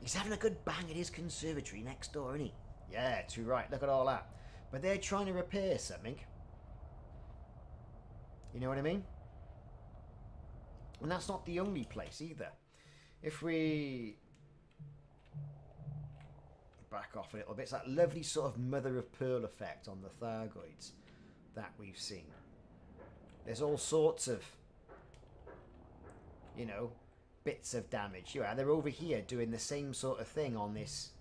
He's having a good bang at his conservatory next door, isn't he? Yeah, too right. Look at all that. But they're trying to repair something. You know what I mean? And that's not the only place either. If we back off a little bit, it's that lovely sort of mother of pearl effect on the Thargoids that we've seen. There's all sorts of, you know, bits of damage. Yeah, they're over here doing the same sort of thing on this.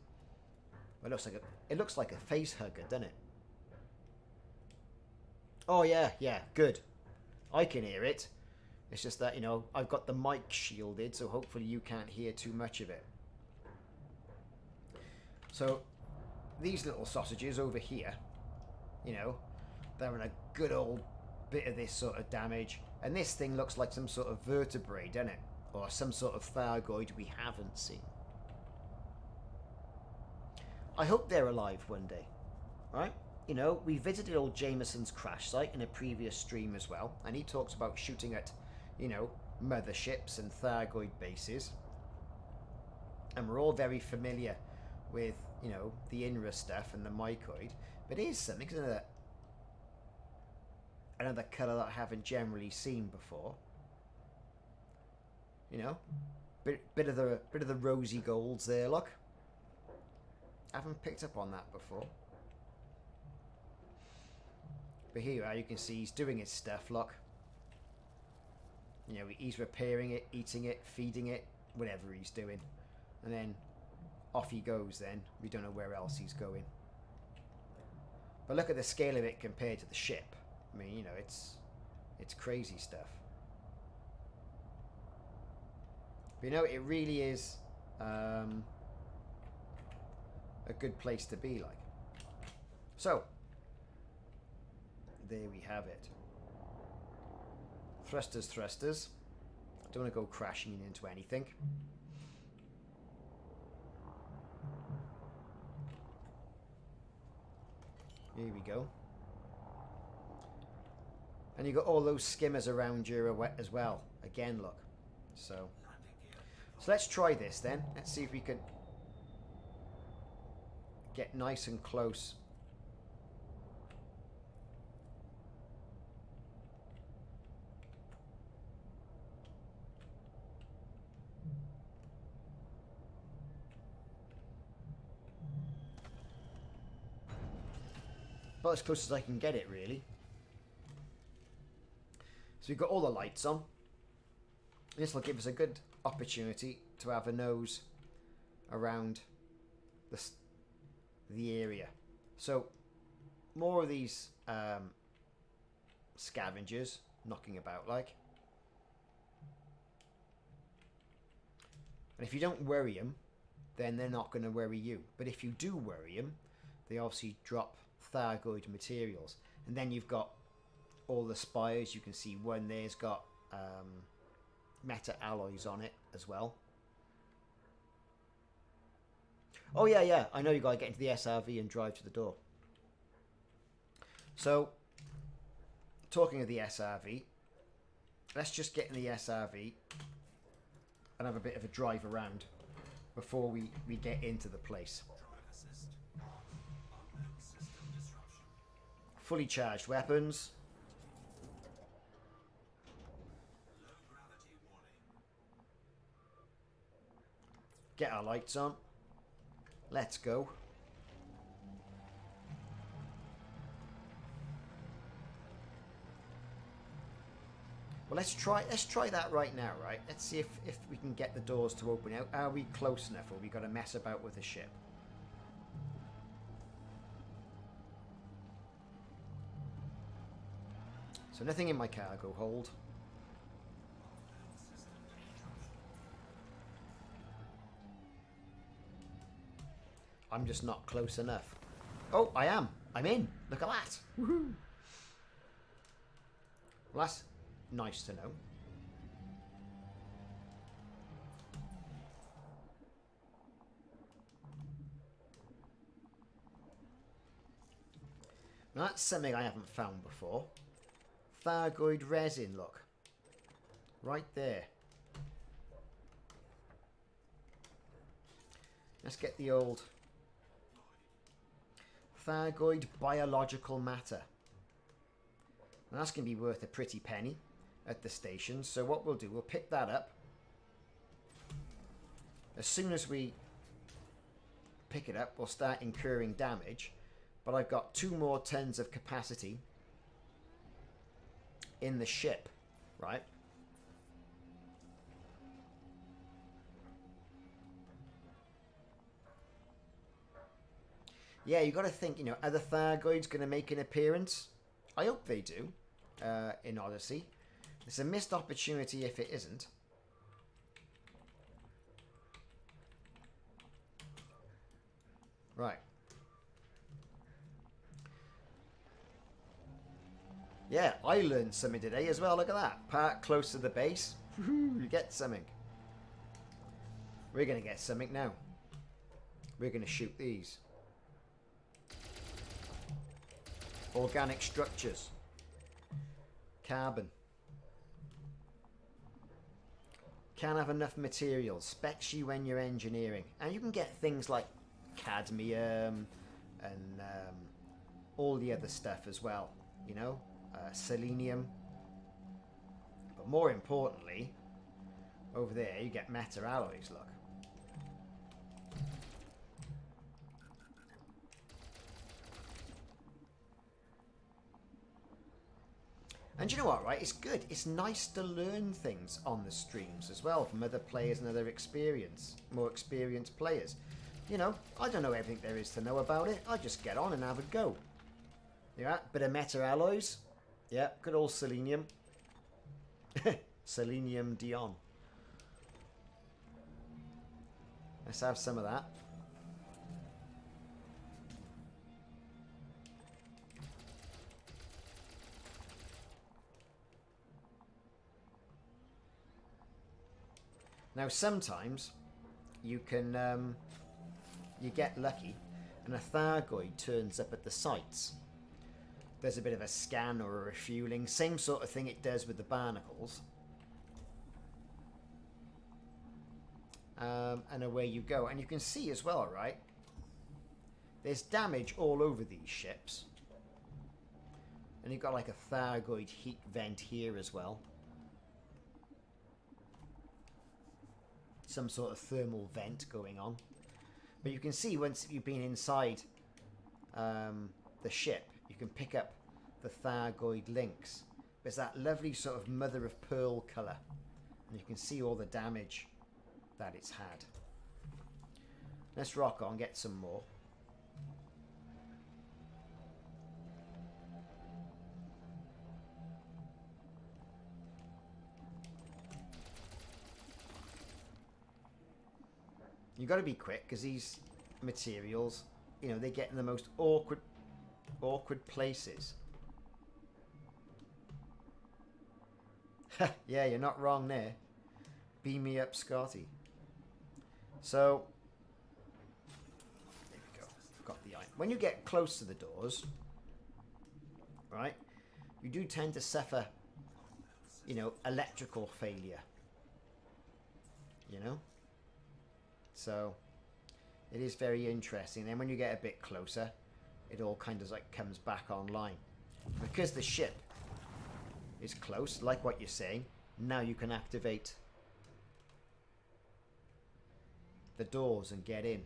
Well, it looks like a face hugger, doesn't it? Oh yeah, yeah, good. I can hear it. It's just that, you know, I've got the mic shielded, so hopefully you can't hear too much of it. So, these little sausages over here, you know, they're in a good old bit of this sort of damage. And this thing looks like some sort of vertebrate, doesn't it? Or some sort of Thargoid we haven't seen. I hope they're alive one day, right? You know, we visited old Jameson's crash site in a previous stream as well, and he talks about shooting at, you know, motherships and Thargoid bases. And we're all very familiar with, you know, the INRA stuff and the mycoid. But here's something, another colour that I haven't generally seen before. You know, bit of the rosy golds there. Look, I haven't picked up on that before. But here you can see he's doing his stuff. Look, you know, he's repairing it, eating it, feeding it, whatever he's doing, and then off he goes. Then we don't know where else he's going. But look at the scale of it compared to the ship. I mean, you know, it's crazy stuff. But you know, it really is a good place to be, like. So, there we have it. Thrusters, thrusters. Don't want to go crashing into anything. Here we go. And you got all those skimmers around you as well. Again, look. So let's try this then. Let's see if we can get nice and close. About as close as I can get it, really. So we've got all the lights on. This will give us a good opportunity to have a nose around the area. So more of these scavengers knocking about, like. And if you don't worry them, then they're not going to worry you. But if you do worry them, they obviously drop Thargoid materials. And then you've got all the spires. You can see one there's got meta alloys on it as well. Oh yeah, I know you gotta get into the SRV and drive to the door. So, talking of the SRV, let's just get in the SRV and have a bit of a drive around before we get into the place. Fully charged weapons. Get our lights on. Let's go. Well, let's try that right now, right? Let's see if we can get the doors to open out. Are we close enough, or we got to mess about with the ship? So nothing in my cargo hold. I'm just not close enough. Oh, I am. I'm in. Look at that. Woohoo. Well, that's nice to know. Now that's something I haven't found before. Thargoid resin, look. Right there. Let's get the old Thargoid biological matter. And that's going to be worth a pretty penny at the station. So what we'll do, we'll pick that up. As soon as we pick it up, we'll start incurring damage. But I've got 2 more tons of capacity in the ship, right? Yeah, you got to think, you know, are the Thargoids going to make an appearance? I hope they do in Odyssey. It's a missed opportunity if it isn't. Right. Yeah, I learned something today as well. Look at that. Park close to the base. You get something. We're going to get something now. We're going to shoot these. Organic structures. Carbon. Can't have enough materials. Specs you when you're engineering. And you can get things like cadmium and all the other stuff as well. You know? Selenium. But more importantly, over there you get metal alloys, look. And you know what, right? It's good. It's nice to learn things on the streams as well from other players and other more experienced players. You know, I don't know everything there is to know about it. I just get on and have a go. Yeah, bit of metal alloys. Yeah, good old selenium. Selenium Dion. Let's have some of that. Now sometimes you can you get lucky and a Thargoid turns up at the sites. There's a bit of a scan or a refueling, same sort of thing it does with the barnacles. And away you go. And you can see as well, right? There's damage all over these ships. And you've got like a Thargoid heat vent here as well. Some sort of thermal vent going on. But you can see once you've been inside the ship, you can pick up the Thargoid links. There's that lovely sort of mother of pearl colour. And you can see all the damage that it's had. Let's rock on, get some more. You got to be quick because these materials, you know, they get in the most awkward places. Yeah, you're not wrong there. Beam me up, Scotty. So there we go. Got the eye. When you get close to the doors, right, you do tend to suffer, you know, electrical failure. You know? So it is very interesting. Then when you get a bit closer, it all kind of like comes back online. Because the ship is close, like what you're saying, now you can activate the doors and get in.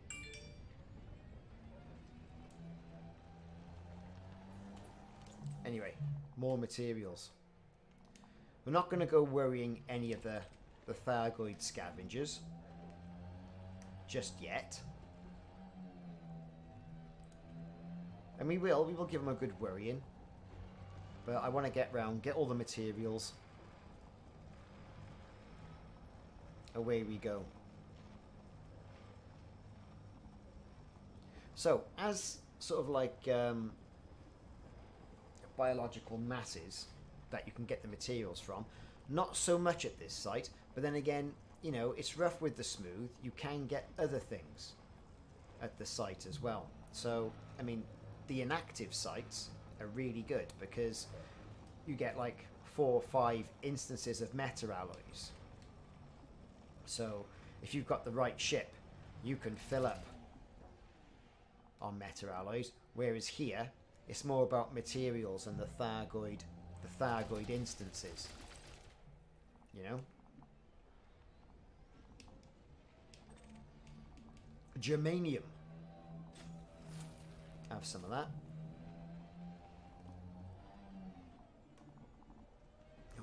Anyway, more materials. We're not going to go worrying any of the Thargoid scavengers just yet. And we will give them a good worrying. But I want to get all the materials. Away we go. So, as sort of like biological masses that you can get the materials from, not so much at this site, but then again, you know, it's rough with the smooth. You can get other things at the site as well. So, I mean, the inactive sites are really good because you get like 4 or 5 instances of meta alloys. So, if you've got the right ship, you can fill up on meta-alloys, whereas here it's more about materials and the Thargoid instances, you know. Germanium, have some of that.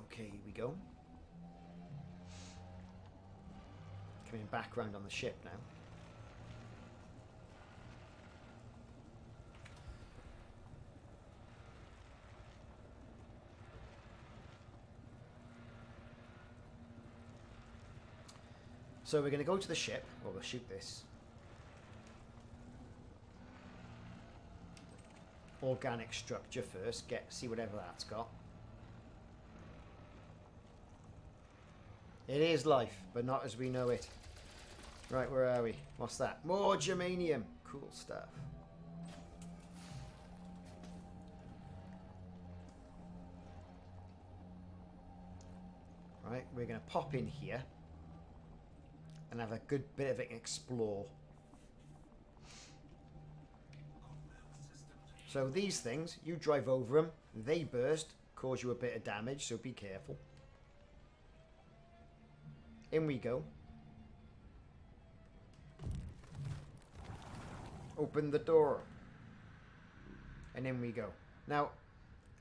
Okay, here we go. Coming back round on the ship now. So we're going to go to the ship. Well, we'll shoot this. Organic structure first. See whatever that's got. It is life, but not as we know it. Right, where are we? What's that? More germanium. Cool stuff. Right, we're going to pop in here and have a good bit of an explore. So these things, you drive over them, they burst, cause you a bit of damage, so be careful. In we go. Open the door. And in we go. Now,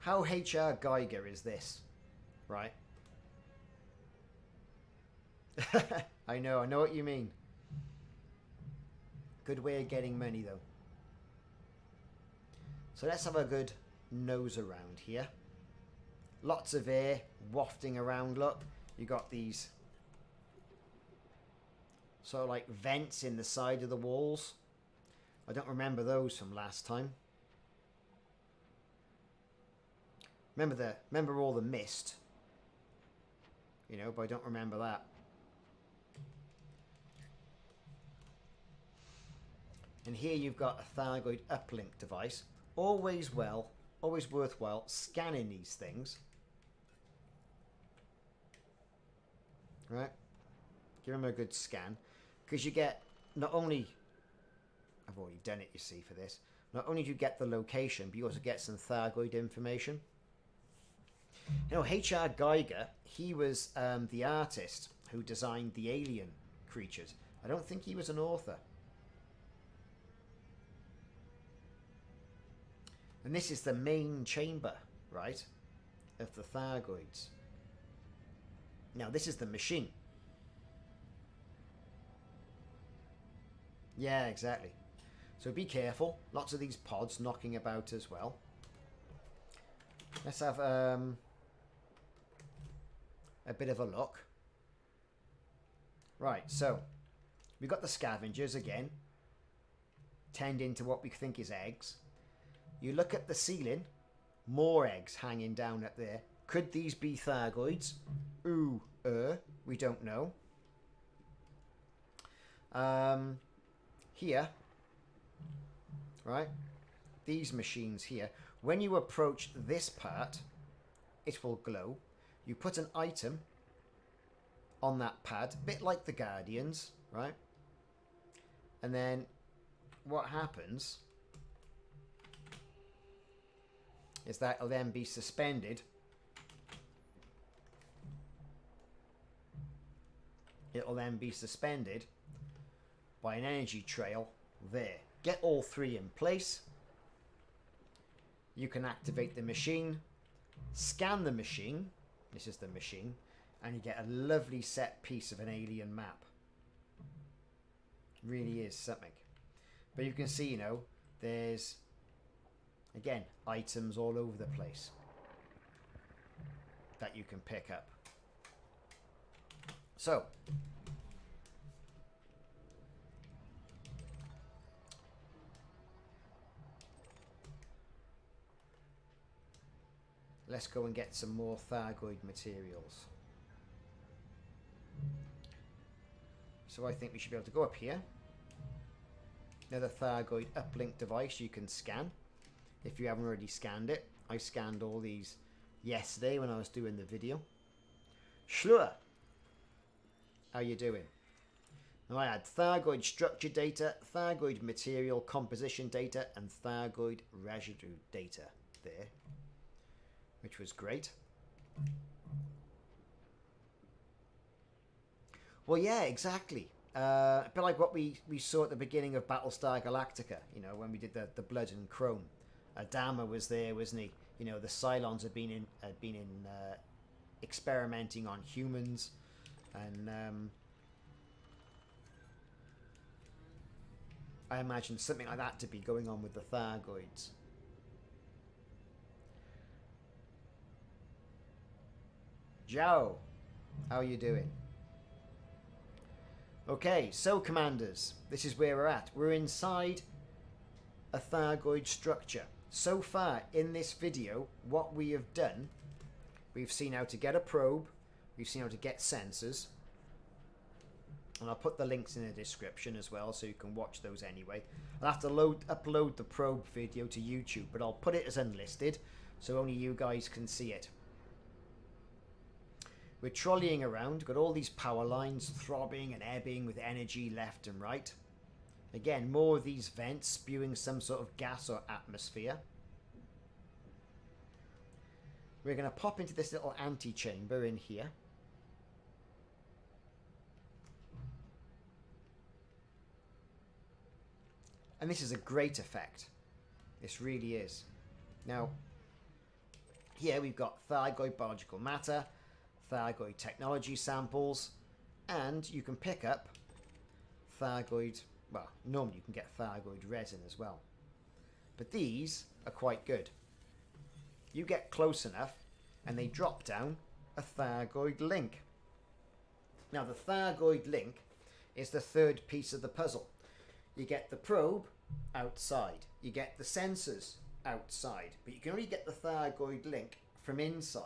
how HR Geiger is this? Right? I know what you mean. Good way of getting money, though. So let's have a good nose around here. Lots of air wafting around, look. You got these sort of like vents in the side of the walls. I don't remember those from last time. Remember all the mist. You know, but I don't remember that. And here you've got a Thargoid uplink device. Always worthwhile scanning these things. Right? Give them a good scan. Because you get not only... I've already done it, you see, for this. Not only do you get the location, but you also get some Thargoid information. You know, H.R. Geiger, he was the artist who designed the alien creatures. I don't think he was an author. And this is the main chamber, right, of the Thargoids. Now, this is the machine. Yeah, exactly. So be careful. Lots of these pods knocking about as well. Let's have a bit of a look. Right, so we've got the scavengers again, tending to what we think is eggs. You look at the ceiling, more eggs hanging down up there. Could these be Thargoids? Ooh, we don't know. Here, right, these machines here, when you approach this part, it will glow. You put an item on that pad, a bit like the Guardians, right? And then what happens is that it'll then be suspended. It'll then be suspended by an energy trail there. Get all three in place. You can activate the machine, scan the machine. This is the machine. And you get a lovely set piece of an alien map. Really is something. But you can see, you know, there's, again, items all over the place that you can pick up. So, let's go and get some more Thargoid materials. So I think we should be able to go up here. Another Thargoid uplink device you can scan if you haven't already scanned it. I scanned all these yesterday when I was doing the video. Schlur, how you doing? Now I had Thargoid structure data, Thargoid material composition data, and Thargoid residue data there, which was great. Well, yeah, exactly. A bit like what we saw at the beginning of Battlestar Galactica, you know, when we did the Blood and Chrome. Adama was there, wasn't he? You know, the Cylons had been experimenting on humans, and I imagine something like that to be going on with the Thargoids. Joe, how are you doing? Okay, so commanders, this is where we're at. We're inside a Thargoid structure. So far in this video, what we have done, we've seen how to get a probe, we've seen how to get sensors, and I'll put the links in the description as well so you can watch those anyway. I'll have to upload the probe video to YouTube, but I'll put it as unlisted so only you guys can see it. We're trolleying around, got all these power lines throbbing and ebbing with energy left and right. Again, more of these vents spewing some sort of gas or atmosphere. We're going to pop into this little antechamber in here. And this is a great effect. This really is. Now, here we've got Thargoid biological matter, Thargoid technology samples, and you can pick up Thargoid, well, normally you can get Thargoid resin as well. But these are quite good. You get close enough and they drop down a Thargoid link. Now the Thargoid link is the third piece of the puzzle. You get the probe outside, you get the sensors outside, but you can only get the Thargoid link from inside.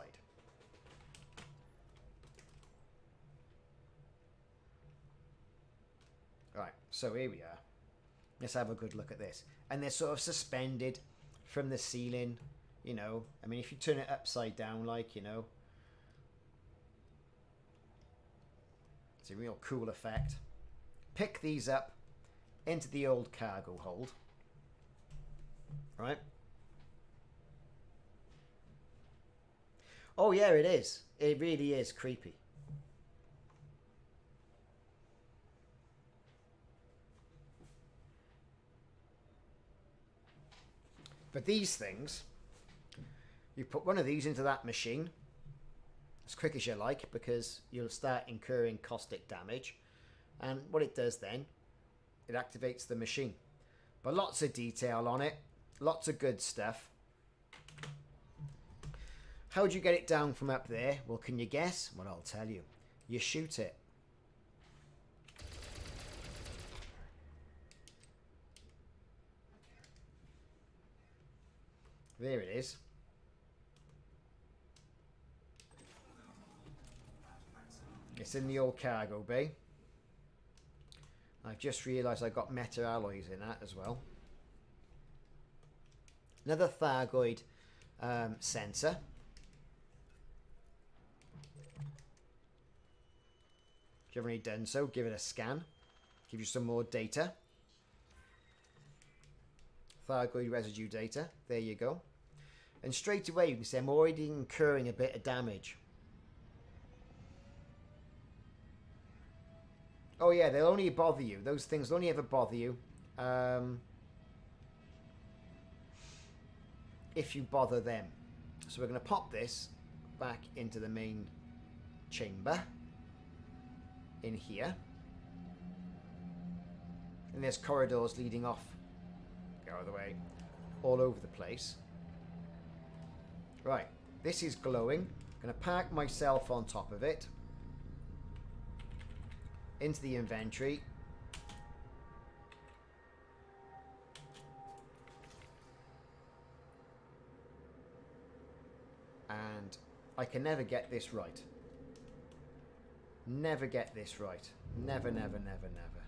Right, so here we are. Let's have a good look at this. And they're sort of suspended from the ceiling, you know. I mean, if you turn it upside down, like, you know, it's a real cool effect. Pick these up into the old cargo hold. Right? Oh, yeah, it is. It really is creepy. But these things, you put one of these into that machine as quick as you like, because you'll start incurring caustic damage. And what it does then, it activates the machine. But lots of detail on it, lots of good stuff. How do you get it down from up there? Well, can you guess? Well, I'll tell you. You shoot it. There it is. It's in the old cargo bay. I've just realised I got metal alloys in that as well. Another Thargoid sensor. If you've already done so, give it a scan. Give you some more data. Thargoid residue data. There you go. And straight away you can see I'm already incurring a bit of damage. Oh yeah, they'll only bother you. Those things will only ever bother you if you bother them. So we're going to pop this back into the main chamber in here. And there's corridors leading off. Go out of the way. All over the place. Right, this is glowing. I'm going to park myself on top of it. Into the inventory. And I can never get this right. Never get this right. Never, never, never, never.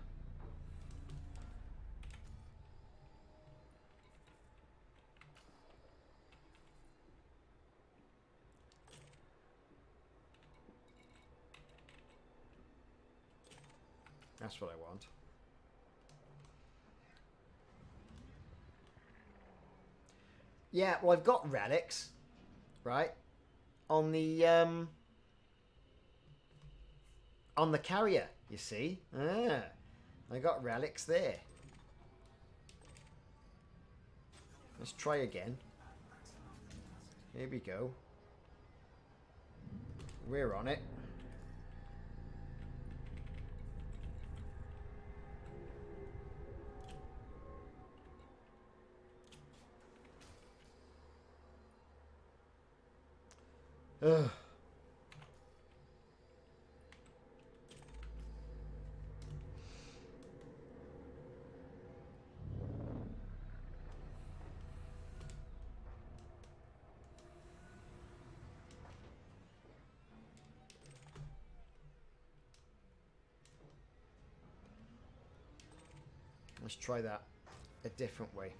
That's what I want. Yeah, well, I've got relics, right, on the carrier, you see. Ah, I got relics there. Let's try again. Here we go. We're on it. Ugh. Let's try that a different way.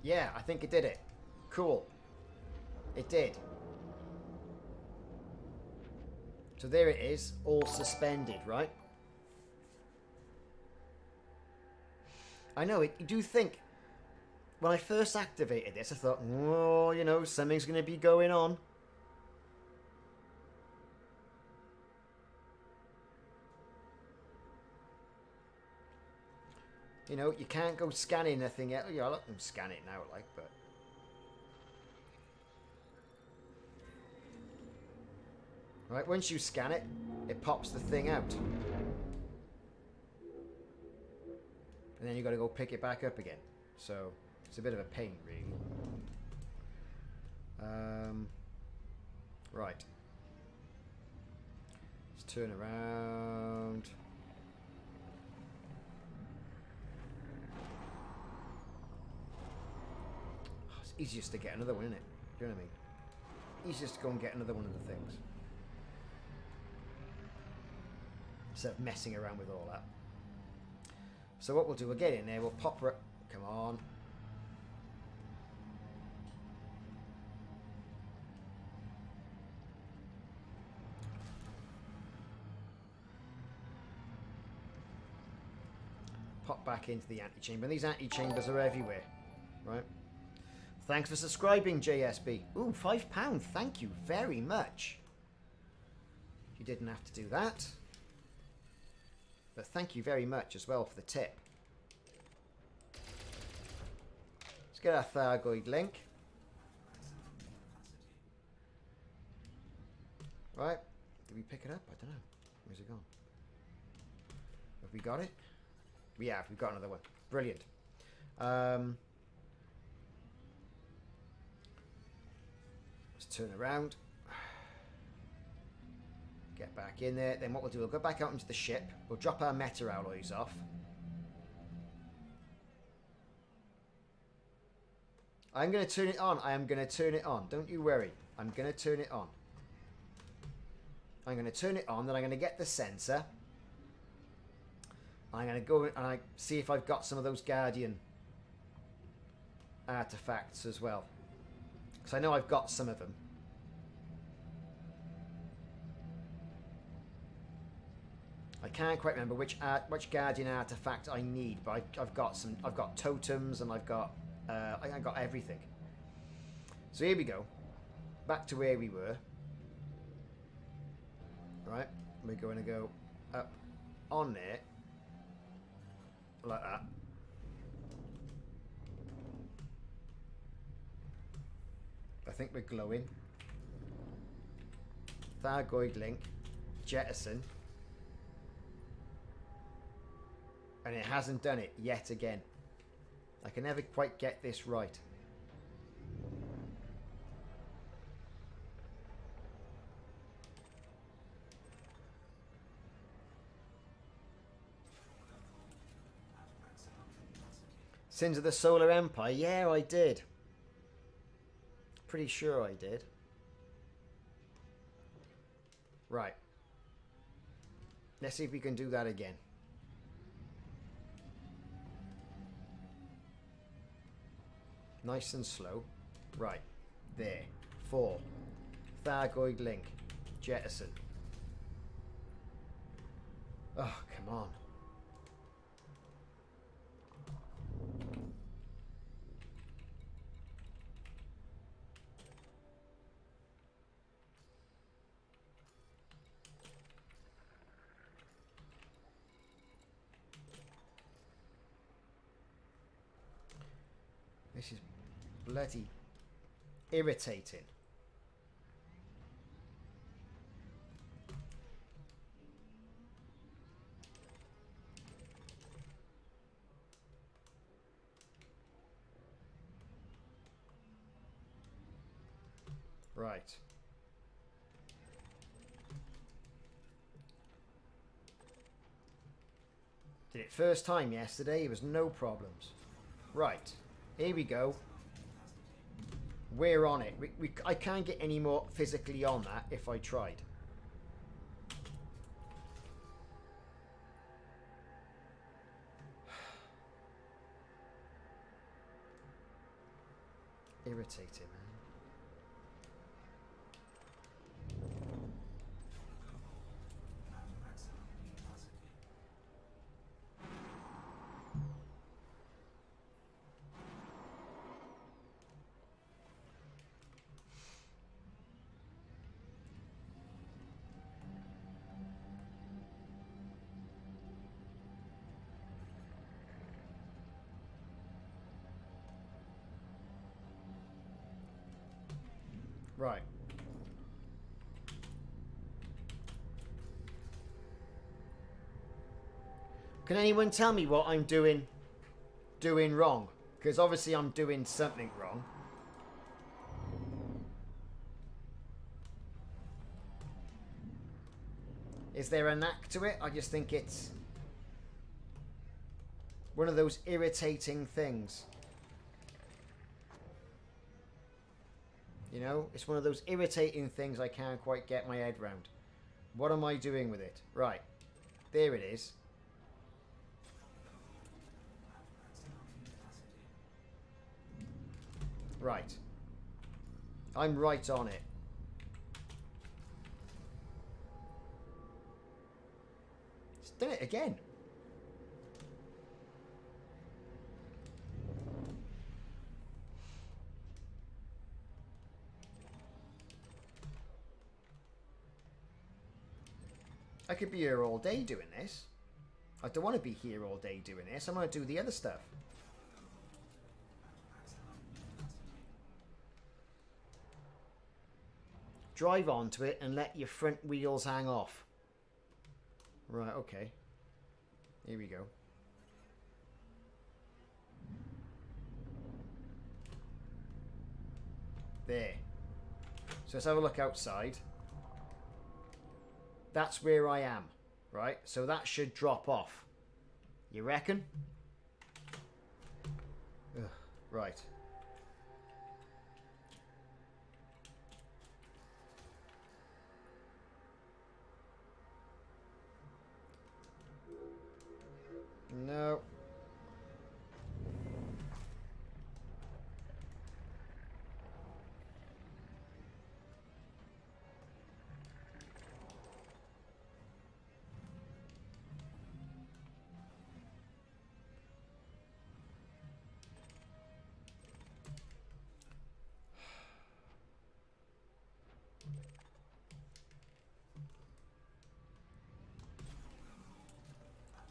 Yeah, I think it did it. Cool. It did. So there it is, all suspended, right? I know, you do think, when I first activated this, I thought, oh, you know, something's going to be going on. You know, you can't go scanning nothing yet. Yeah, I'll let them scan it now, like, but... Right, once you scan it, it pops the thing out. And then you've got to go pick it back up again. So, it's a bit of a pain, really. Right. Let's turn around. Oh, it's easiest to get another one, isn't it? Do you know what I mean? Easiest to go and get another one of the things. Instead of messing around with all that. So what we'll do, we'll get in there, we'll pop her up. Come on. Pop back into the antechamber. And these antechambers are everywhere, right? Thanks for subscribing, JSB. Ooh, £5. Thank you very much. You didn't have to do that. But thank you very much as well for the tip. Let's get our Thargoid link. Right. Did we pick it up? I don't know. Where's it gone? Have we got it? We have. We've got another one. Brilliant. Let's turn around. Get back in there. Then what we'll do, we'll go back out into the ship. We'll drop our meta alloys off. I'm going to turn it on. I am going to turn it on. Don't you worry. I'm going to turn it on. I'm going to turn it on. Then I'm going to get the sensor. I'm going to go and I see if I've got some of those Guardian artifacts as well. Because I know I've got some of them. I can't quite remember which Guardian artifact I need, but I've got some. I've got totems and I've got I got everything. So here we go, back to where we were. Right, we're going to go up on there like that. I think we're glowing. Thargoid link, jettison. And it hasn't done it yet again. I can never quite get this right. Sins of the Solar Empire? Yeah, I did. Pretty sure I did. Let's see if we can do that again. Nice and slow. Right. There. 4. Thargoid link. Jettison. Oh, come on. This is bloody irritating. Right. Did it first time yesterday, it was no problems. Right. Here we go. We're on it. I can't get any more physically on that if I tried. Irritating, man. Right. Can anyone tell me what I'm doing wrong? Because obviously I'm doing something wrong. Is there a knack to it? I just think it's one of those irritating things. You know, it's one of those irritating things I can't quite get my head round. What am I doing with it? Right. There it is. Right. I'm right on it. It's done it again. I could be here all day doing this. I don't want to be here all day doing this. I want to do the other stuff. Drive onto it and let your front wheels hang off. Right, okay. Here we go. There. So let's have a look outside. That's where I am, right? So that should drop off. You reckon? Ugh, right. No.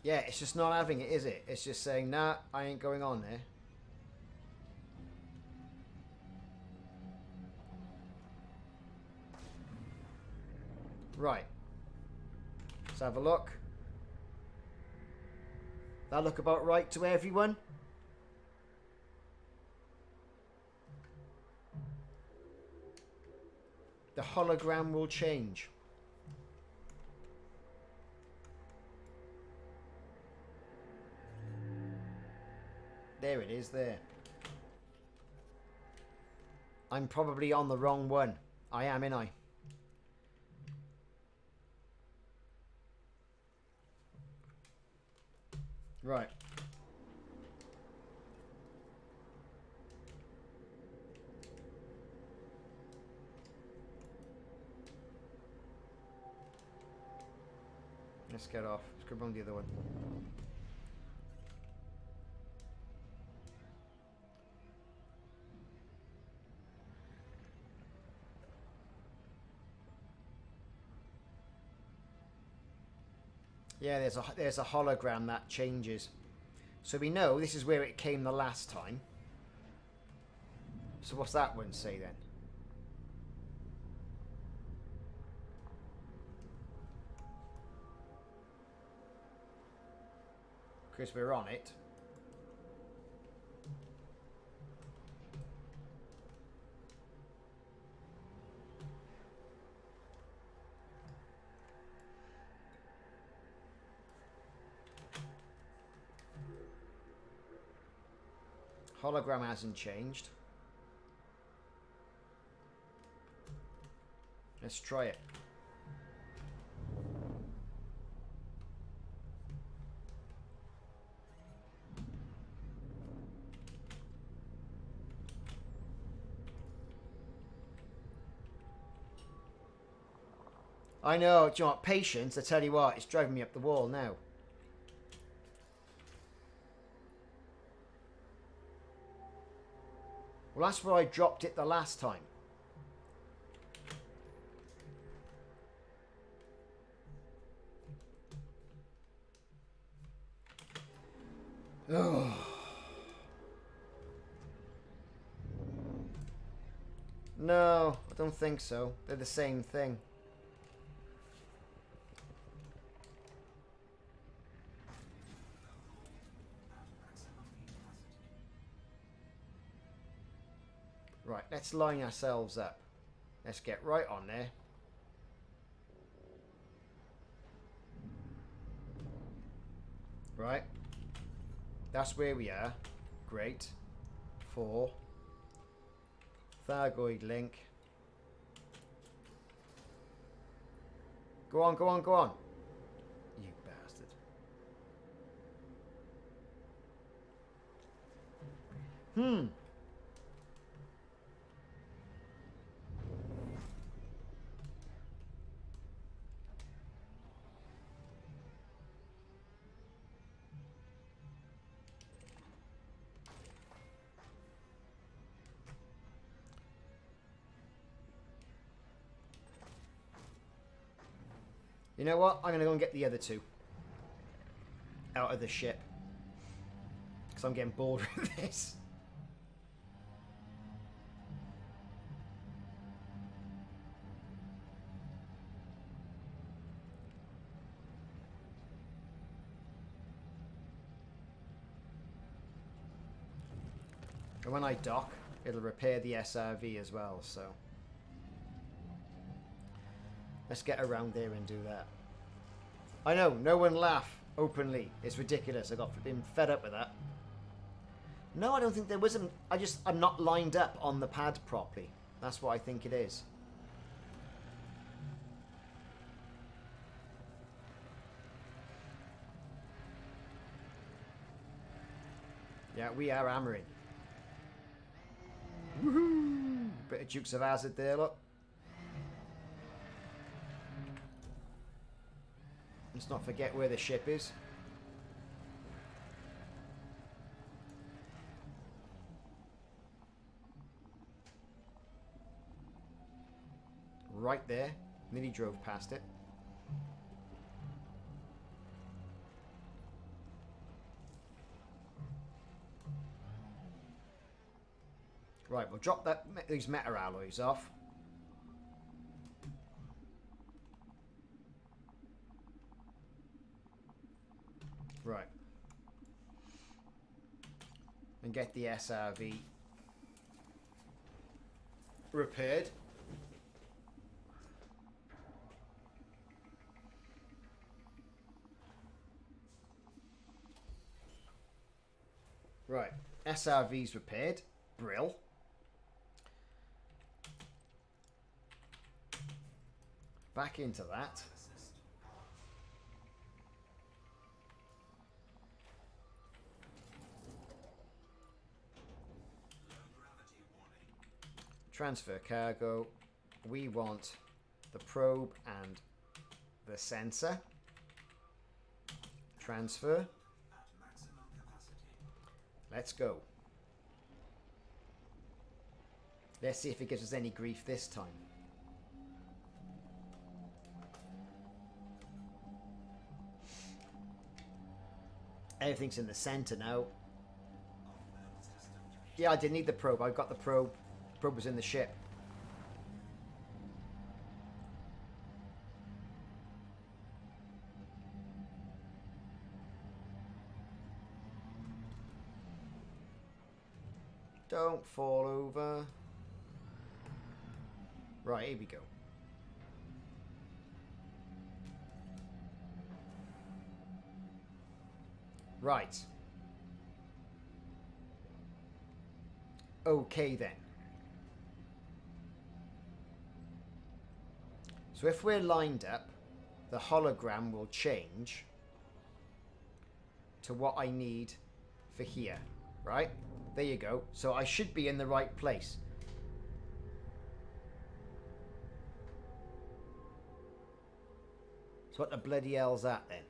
Yeah, it's just not having it, is it? It's just saying, nah, I ain't going on there. Right. Let's have a look. That look about right to everyone? The hologram will change. There it is, there. I'm probably on the wrong one. I am, ain't I? Right. Let's get off. Let's go on the other one. Yeah, there's a hologram that changes. So we know this is where it came the last time. So what's that one say then? Because we're on it. Hologram hasn't changed. Let's try it. I know, do you know what? Patience, I tell you what, it's driving me up the wall now. Well, that's where I dropped it the last time. Oh. No, I don't think so. They're the same thing. Right, let's line ourselves up. Let's get right on there. Right. That's where we are. Great. 4. Thargoid link. Go on, go on, go on. You bastard. You know what? I'm going to go and get the other two out of the ship. Because I'm getting bored with this. And when I dock, it'll repair the SRV as well, so... Let's get around there and do that. I know, no one laugh openly. It's ridiculous. I got been fed up with that. No, I don't think there was I'm not lined up on the pad properly. That's what I think it is. Yeah, we are hammering. Woohoo! Bit of Dukes of Hazzard there, look. Let's not forget where the ship is. Right there. Nearly drove past it. Right, we'll drop these metal alloys off. Right. And get the SRV repaired. Right. SRV's repaired. Brill. Back into that. transfer cargo. We want the probe and the sensor. Transfer. Let's go. Let's see if it gives us any grief this time. Everything's in the center now. Yeah, I didn't need the probe. I've got the probe. The probe was in the ship. Don't fall over. Right, here we go. Right. Okay then. So if we're lined up, the hologram will change to what I need for here, right? There you go. So I should be in the right place. So what the bloody hell's that then?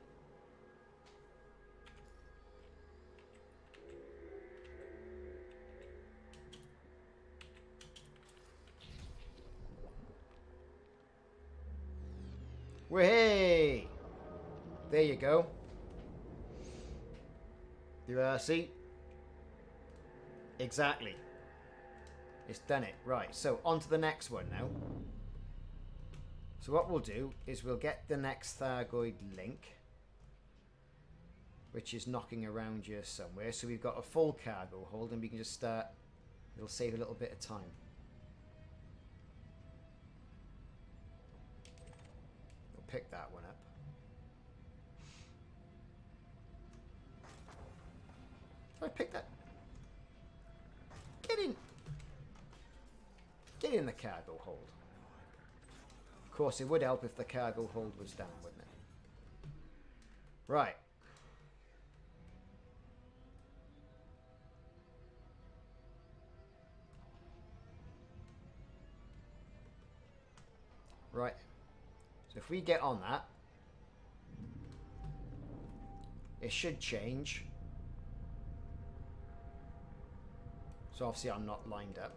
Way! There you go. You see? Exactly. It's done it. Right, so on to the next one now. So what we'll do is we'll get the next Thargoid link, which is knocking around here somewhere. So we've got a full cargo hold and we can just start. It'll save a little bit of time. We'll pick that one up. Did I pick that? Get in. Get in the cargo hold. Of course, it would help if the cargo hold was down, wouldn't it? Right. Right. So if we get on that, it should change. So obviously I'm not lined up.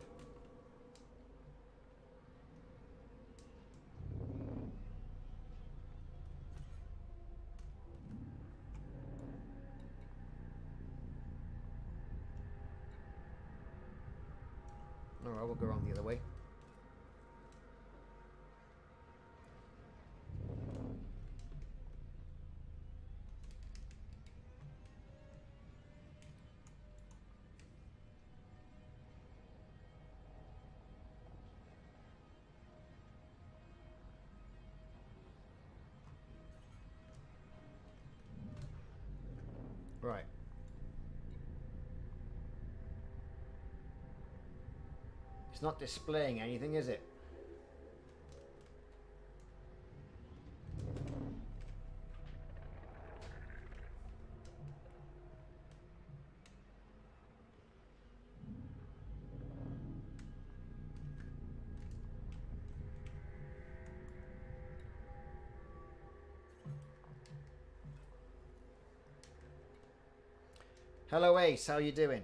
Alright, we'll go around the other way. Right. It's not displaying anything, is it? Hello Ace, how you doing?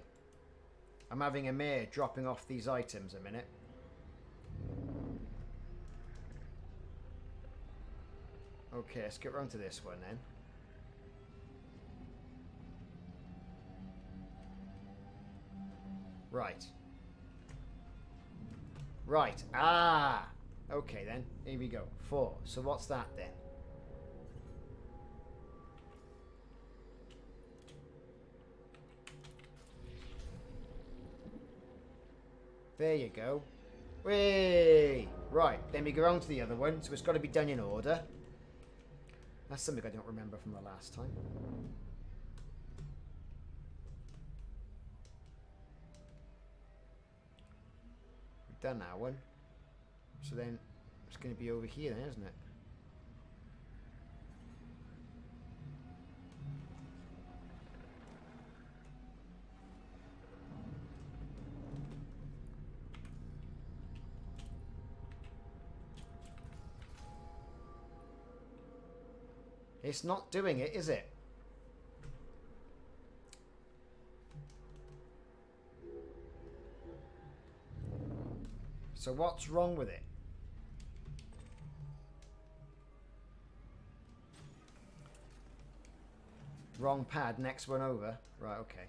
I'm having a mare dropping off these items a minute. Okay, let's get round to this one then. Right. Right. Ah! Okay then, here we go. 4. So what's that then? There you go. Whee! Right, then we go on to the other one, so it's got to be done in order. That's something I don't remember from the last time. We've done that one. So then it's going to be over here then, isn't it? It's not doing it, is it? So what's wrong with it? Wrong pad, next one over. Right, okay.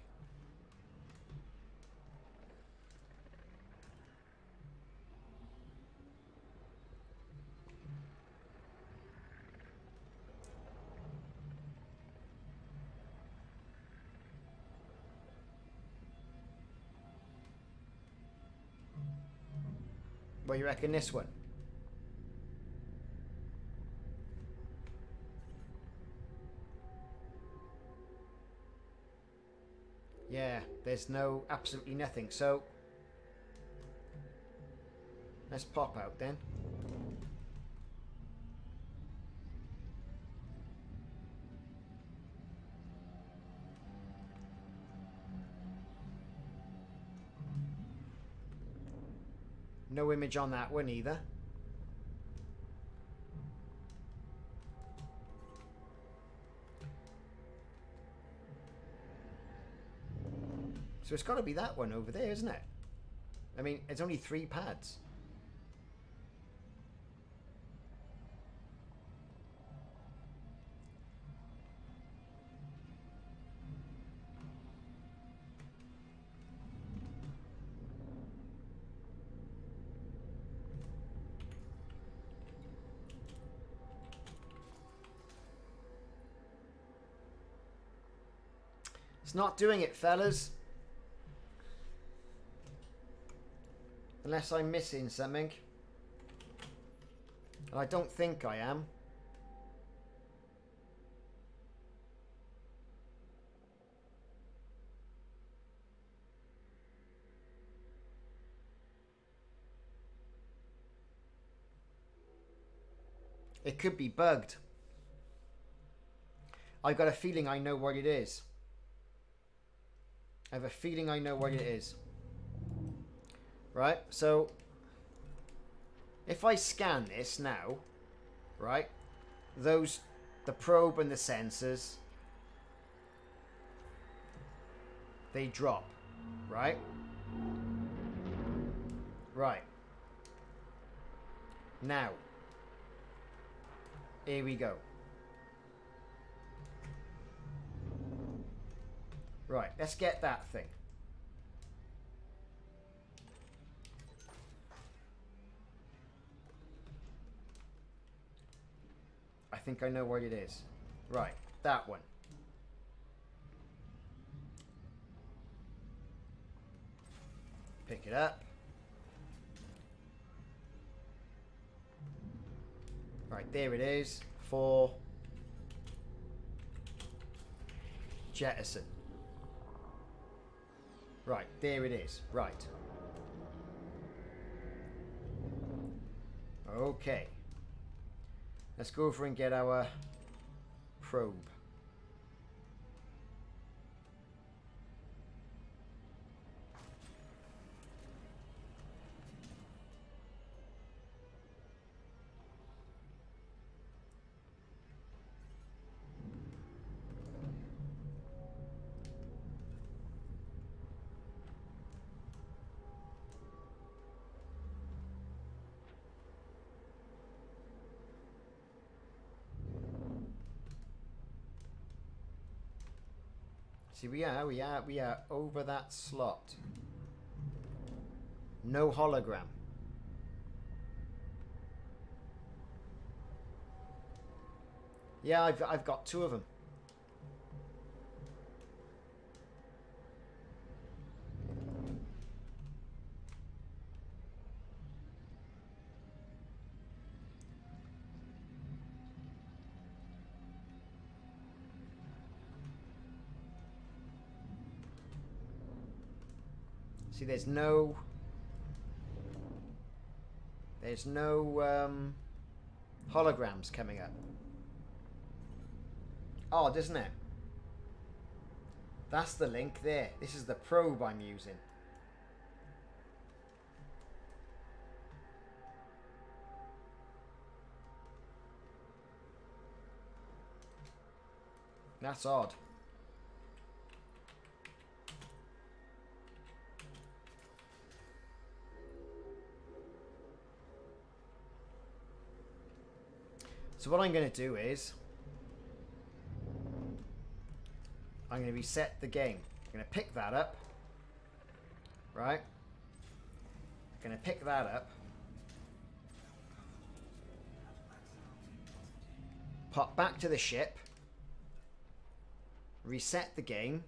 What do you reckon this one? Yeah, there's no, absolutely nothing. So, let's pop out then. No image on that one either. So it's got to be that one over there, isn't it? I mean, it's only 3 pads. It's not doing it, fellas. Unless I'm missing something. And I don't think I am. It could be bugged. I've got a feeling I know what it is. I have a feeling I know what it is. Right, so if I scan this now, right, the probe and the sensors, they drop, right? Right. Now, here we go. Right, let's get that thing. I think I know what it is. Right, that one. Pick it up. Right, there it is. For jettison. Right, there it is. Right. Okay. Let's go over and get our probe. See, we are over that slot. No hologram. Yeah, I've got 2 of them. See, there's no holograms coming up. Odd, isn't it? That's the link there. This is the probe I'm using. That's odd. So what I'm going to do is I'm going to reset the game. I'm going to pick that up. Right? I'm going to pick that up. Pop back to the ship. Reset the game.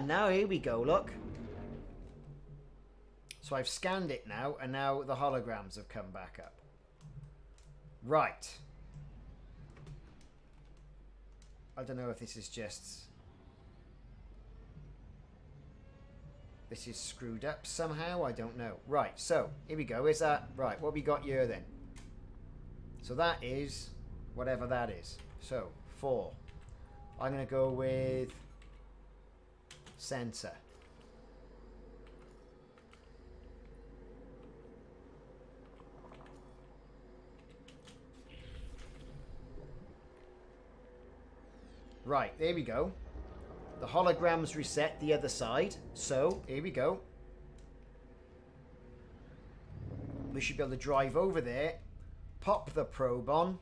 Now here we go, look. So I've scanned it now, and now the holograms have come back up. Right. I don't know if this is just... This is screwed up somehow, I don't know. Right, so, here we go. Is that... Right, what we got here then? So that is whatever that is. So, 4. I'm going to go with... Sensor. Right, there we go. The holograms reset the other side. So, here we go. We should be able to drive over there. Pop the probe on.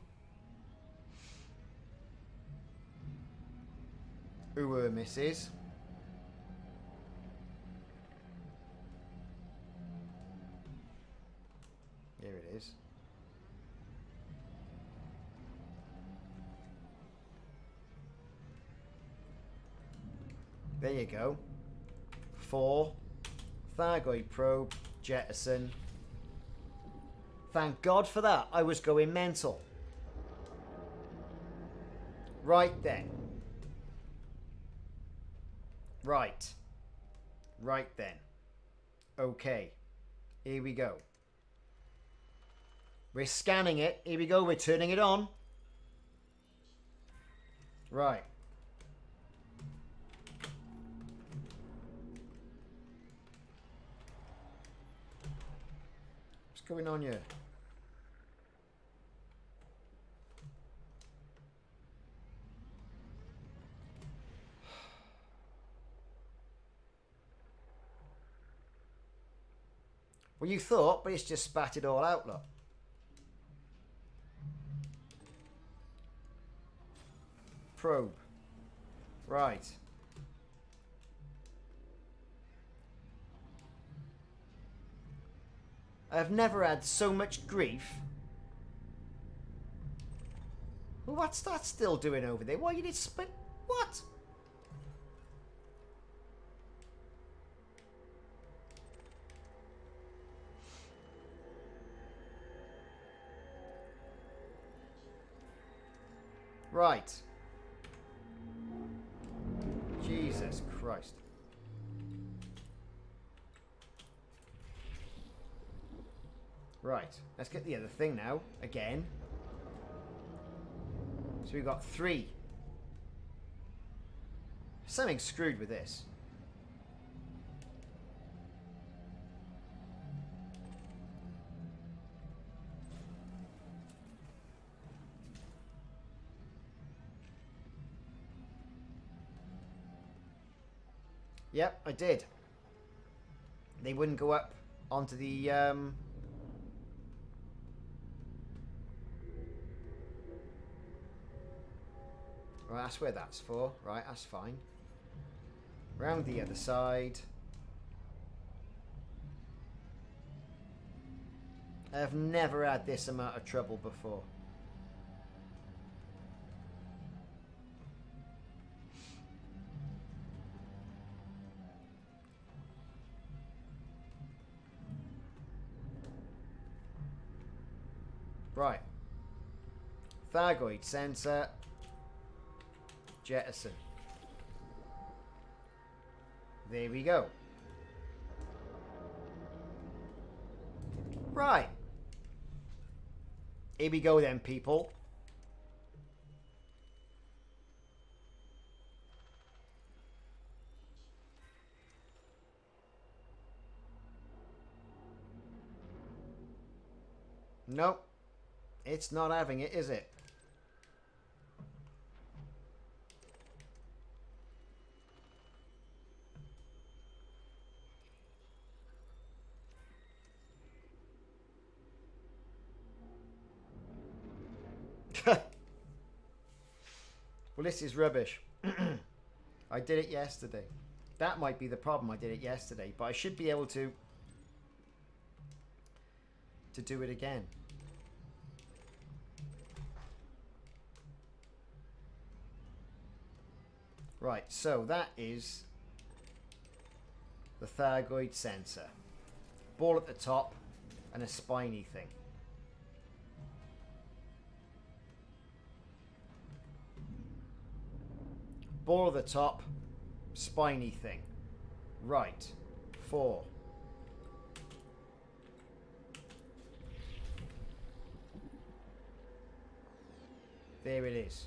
Ooh, misses. Here it is. There you go. 4. Thargoid Probe. Jettison. Thank God for that. I was going mental. Right then. Right. Right then. Okay. Here we go. We're scanning it. Here we go. We're turning it on. Right. What's going on here? Well, you thought, but it's just spat it all out, look. Probe. Right. I've never had so much grief. Well, what's that still doing over there? Why you did spin? What? Right. Jesus Christ. Right. Let's get the other thing now. Again. So we've got 3. Something screwed with this. Yep, I did. They wouldn't go up onto the... Well, that's where that's for. Right, that's fine. Round the other side. I've never had this amount of trouble before. Right. Thargoid sensor. Jettison. There we go. Right. Here we go then, people. Nope. It's not having it, is it? Well, this is rubbish. I did it yesterday. That might be the problem. I did it yesterday, but I should be able to do it again. Right, so that is the Thargoid sensor. Ball at the top and a spiny thing. Ball at the top, spiny thing. Right, 4. There it is.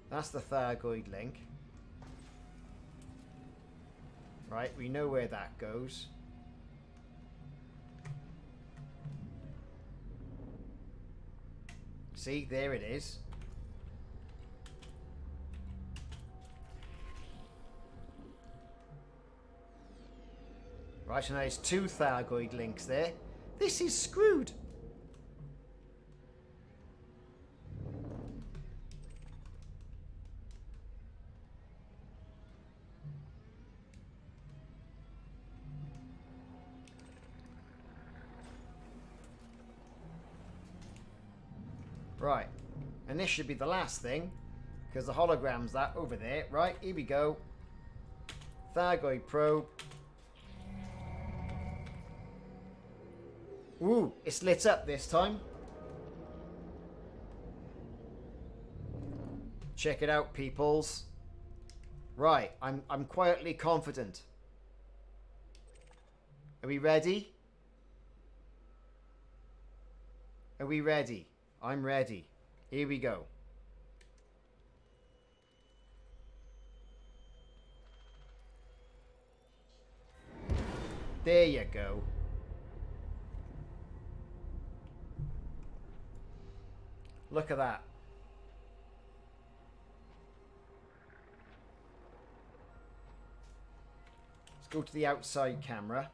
That's the Thargoid link. Right, we know where that goes. See, there it is. Right, so now there's 2 Thargoid links there. This is screwed. Right, and this should be the last thing, because the hologram's that over there. Right, here we go. Thyroid Probe. Ooh, it's lit up this time. Check it out, peoples. Right, I'm quietly confident. Are we ready? Are we ready? I'm ready. Here we go. There you go. Look at that. Let's go to the outside camera.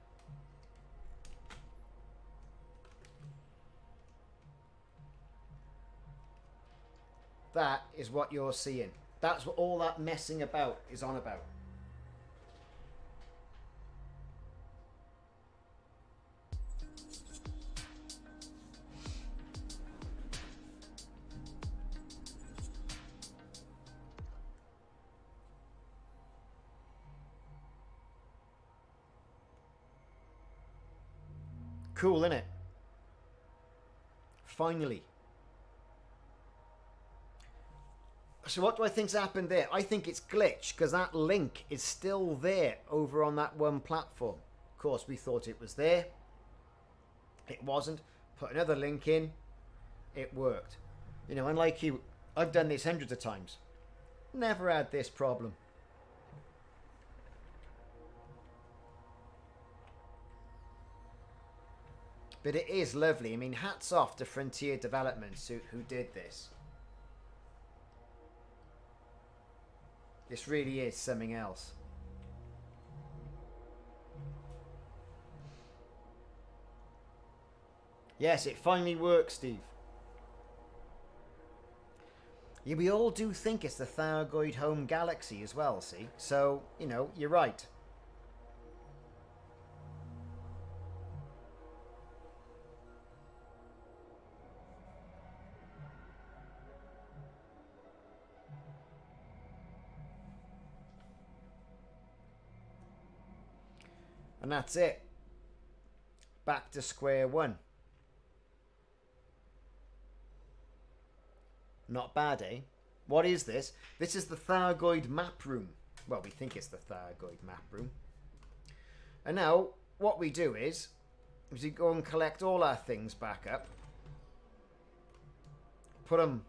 That is what you're seeing. That's what all that messing about is on about. Cool, isn't it? Finally. So what do I think's happened there? I think it's glitched because that link is still there over on that one platform. Of course, we thought it was there. It wasn't. Put another link in. It worked. You know, unlike you, I've done this hundreds of times. Never had this problem. But it is lovely. I mean, hats off to Frontier Developments who did this. This really is something else. Yes, it finally works, Steve. Yeah, we all do think it's the Thargoid home galaxy as well, see? So, you know, you're right. And that's it. Back to square one. Not bad, eh? What is this? This is the Thargoid Map Room. Well, we think it's the Thargoid Map Room. And now, what we do is we go and collect all our things back up. Put them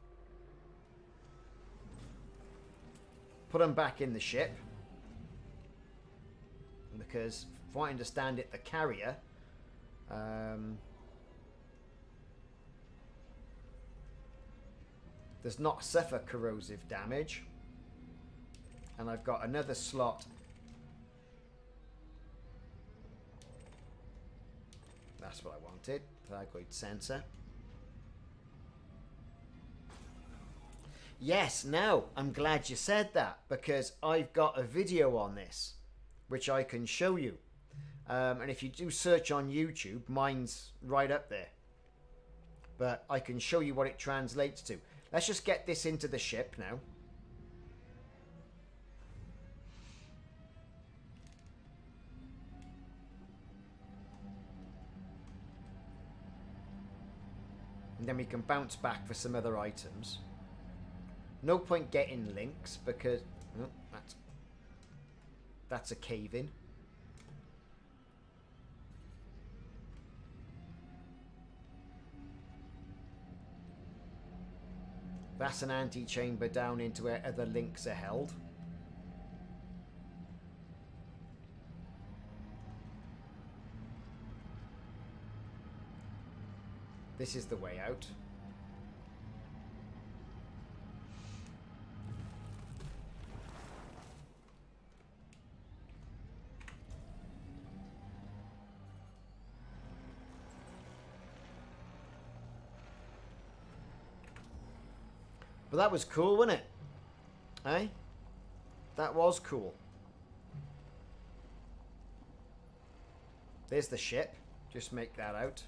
put them back in the ship. Because, if I understand it, the carrier... does not suffer corrosive damage. And I've got another slot. That's what I wanted. Thargoid sensor. Yes, now I'm glad you said that, because I've got a video on this which I can show you. And if you do search on YouTube, mine's right up there. But I can show you what it translates to. Let's just get this into the ship now. And then we can bounce back for some other items. No point getting links because... Oh, that's a cave-in. That's an antechamber down into where other links are held. This is the way out. But that was cool, wasn't it? Eh? That was cool. There's the ship. Just make that out.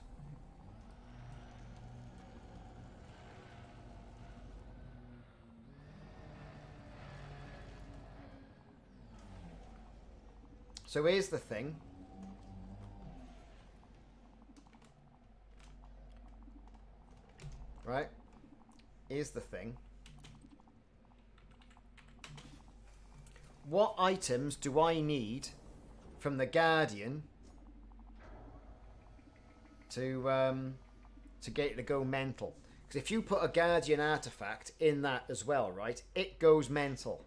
So here's the thing. Right? Here's the thing. What items do I need from the Guardian to get it to go mental? Because if you put a Guardian artifact in that as well, right, it goes mental.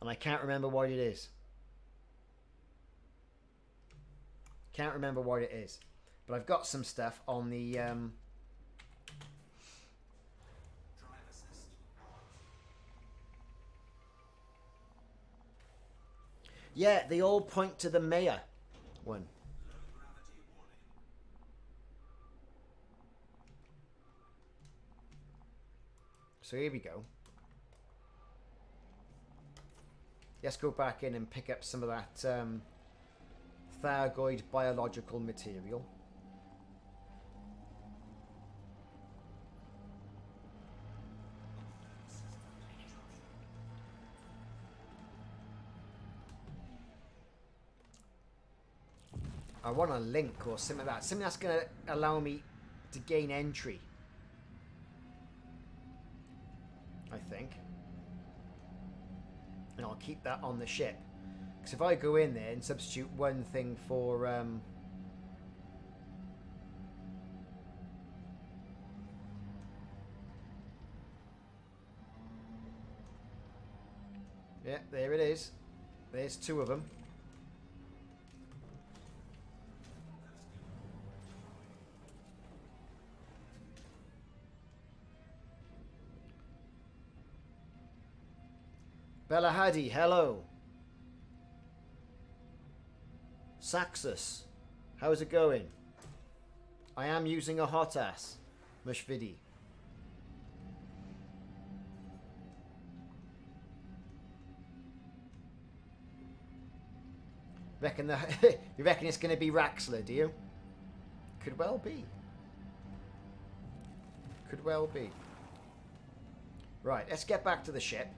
And I can't remember what it is. Can't remember what it is. But I've got some stuff on the... Yeah, they all point to the mayor one. So here we go. Let's go back in and pick up some of that Thargoid biological material. I want a link or something like that. Something that's going to allow me to gain entry. I think. And I'll keep that on the ship. Because if I go in there and substitute one thing for... yeah, there it is. There's two of them. Bella Haddy, hello. Saxus, how's it going? I am using a hot ass. Mushvidi. Reckon the you reckon it's going to be Raxler, do you? Could well be. Could well be. Right, let's get back to the ship.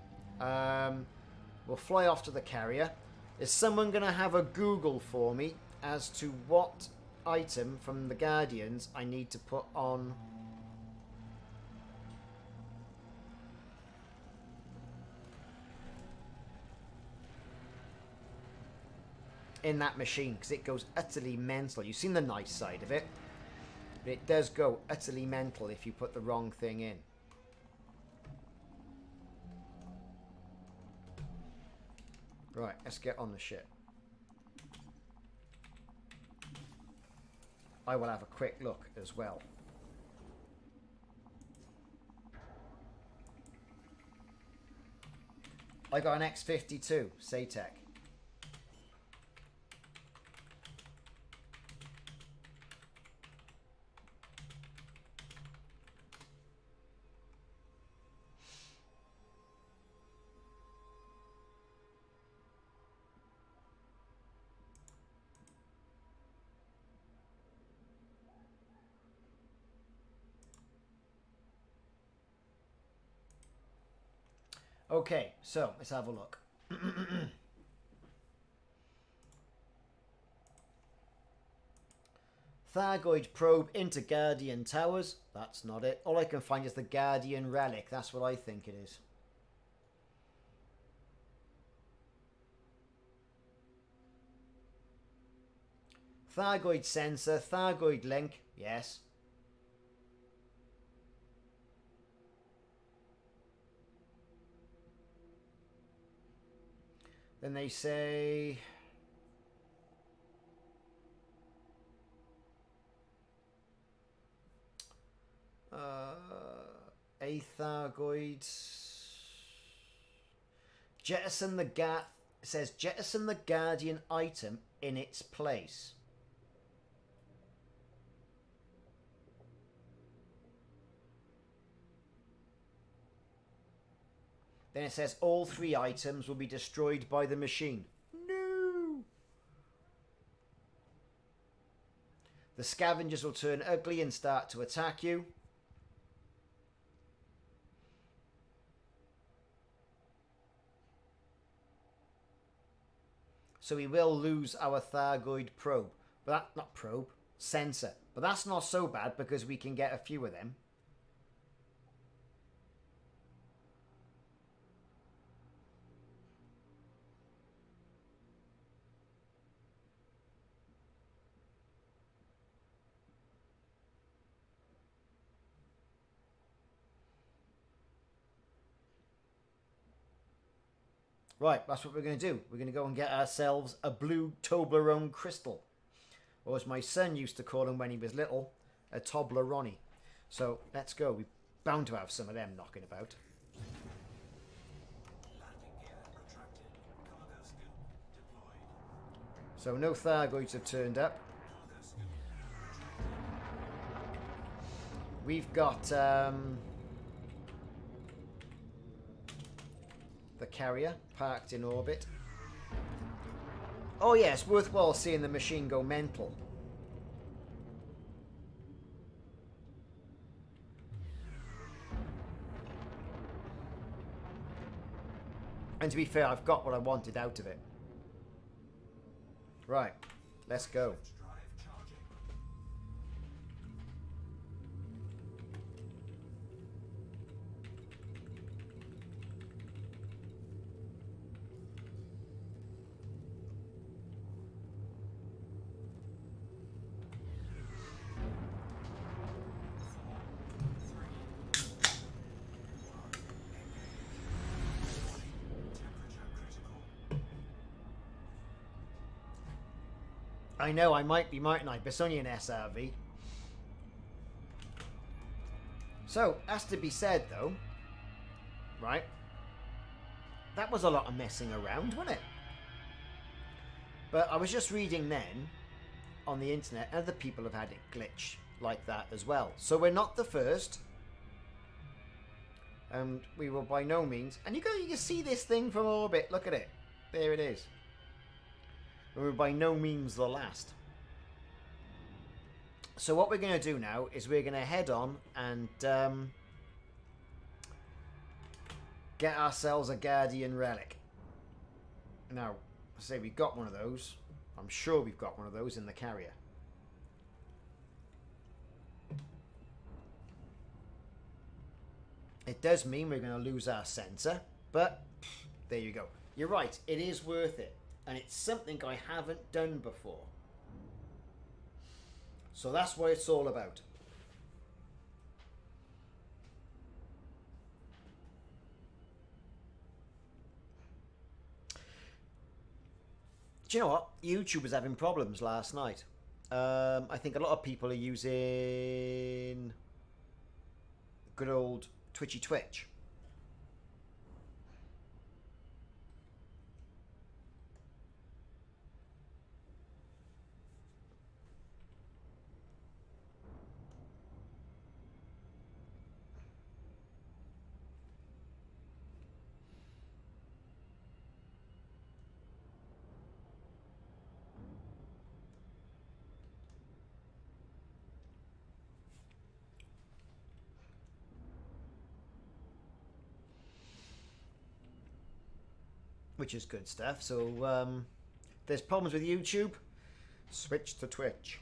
We'll fly off to the carrier. Is someone going to have a Google for me as to what item from the Guardians I need to put on in that machine? Because it goes utterly mental. You've seen the nice side of it, but it does go utterly mental if you put the wrong thing in. Right, let's get on the ship. I will have a quick look as well. I got an X-52, Saytech. Okay, so let's have a look. Thargoid Probe into Guardian Towers. That's not it. All I can find is the Guardian Relic. That's what I think it is. Thargoid Sensor. Thargoid Link. Yes. Then they say... a Thargoid... Jettison the it says jettison the Guardian item in its place. Then it says all 3 items will be destroyed by the machine. No! The scavengers will turn ugly and start to attack you. So we will lose our Thargoid probe. But that, not probe, sensor. But that's not so bad because we can get a few of them. Right, that's what we're going to do. We're going to go and get ourselves a blue Toblerone crystal. Or as my son used to call him when he was little, a Toblerone. So, let's go. We're bound to have some of them knocking about. So, no Thargoids have turned up. We've got the carrier parked in orbit. Oh yeah, it's worthwhile seeing the machine go mental. And to be fair, I've got what I wanted out of it. Right, let's go. I know, I might be, mightn't I? But it's only an SRV. So, has to be said, though, right? That was a lot of messing around, wasn't it? But I was just reading then, on the internet, other people have had it glitch like that as well. So we're not the first. And we will by no means... And you can see this thing from orbit. Look at it. There it is. We're by no means the last. So what we're going to do now is we're going to head on and get ourselves a Guardian Relic. Now, I say we've got one of those. I'm sure we've got one of those in the carrier. It does mean we're going to lose our sensor, but there you go. You're right, it is worth it. And it's something I haven't done before. So that's what it's all about. Do you know what? YouTube was having problems last night. I think a lot of people are using good old Twitchy Twitch. Which is good stuff. So there's problems with YouTube, switch to Twitch.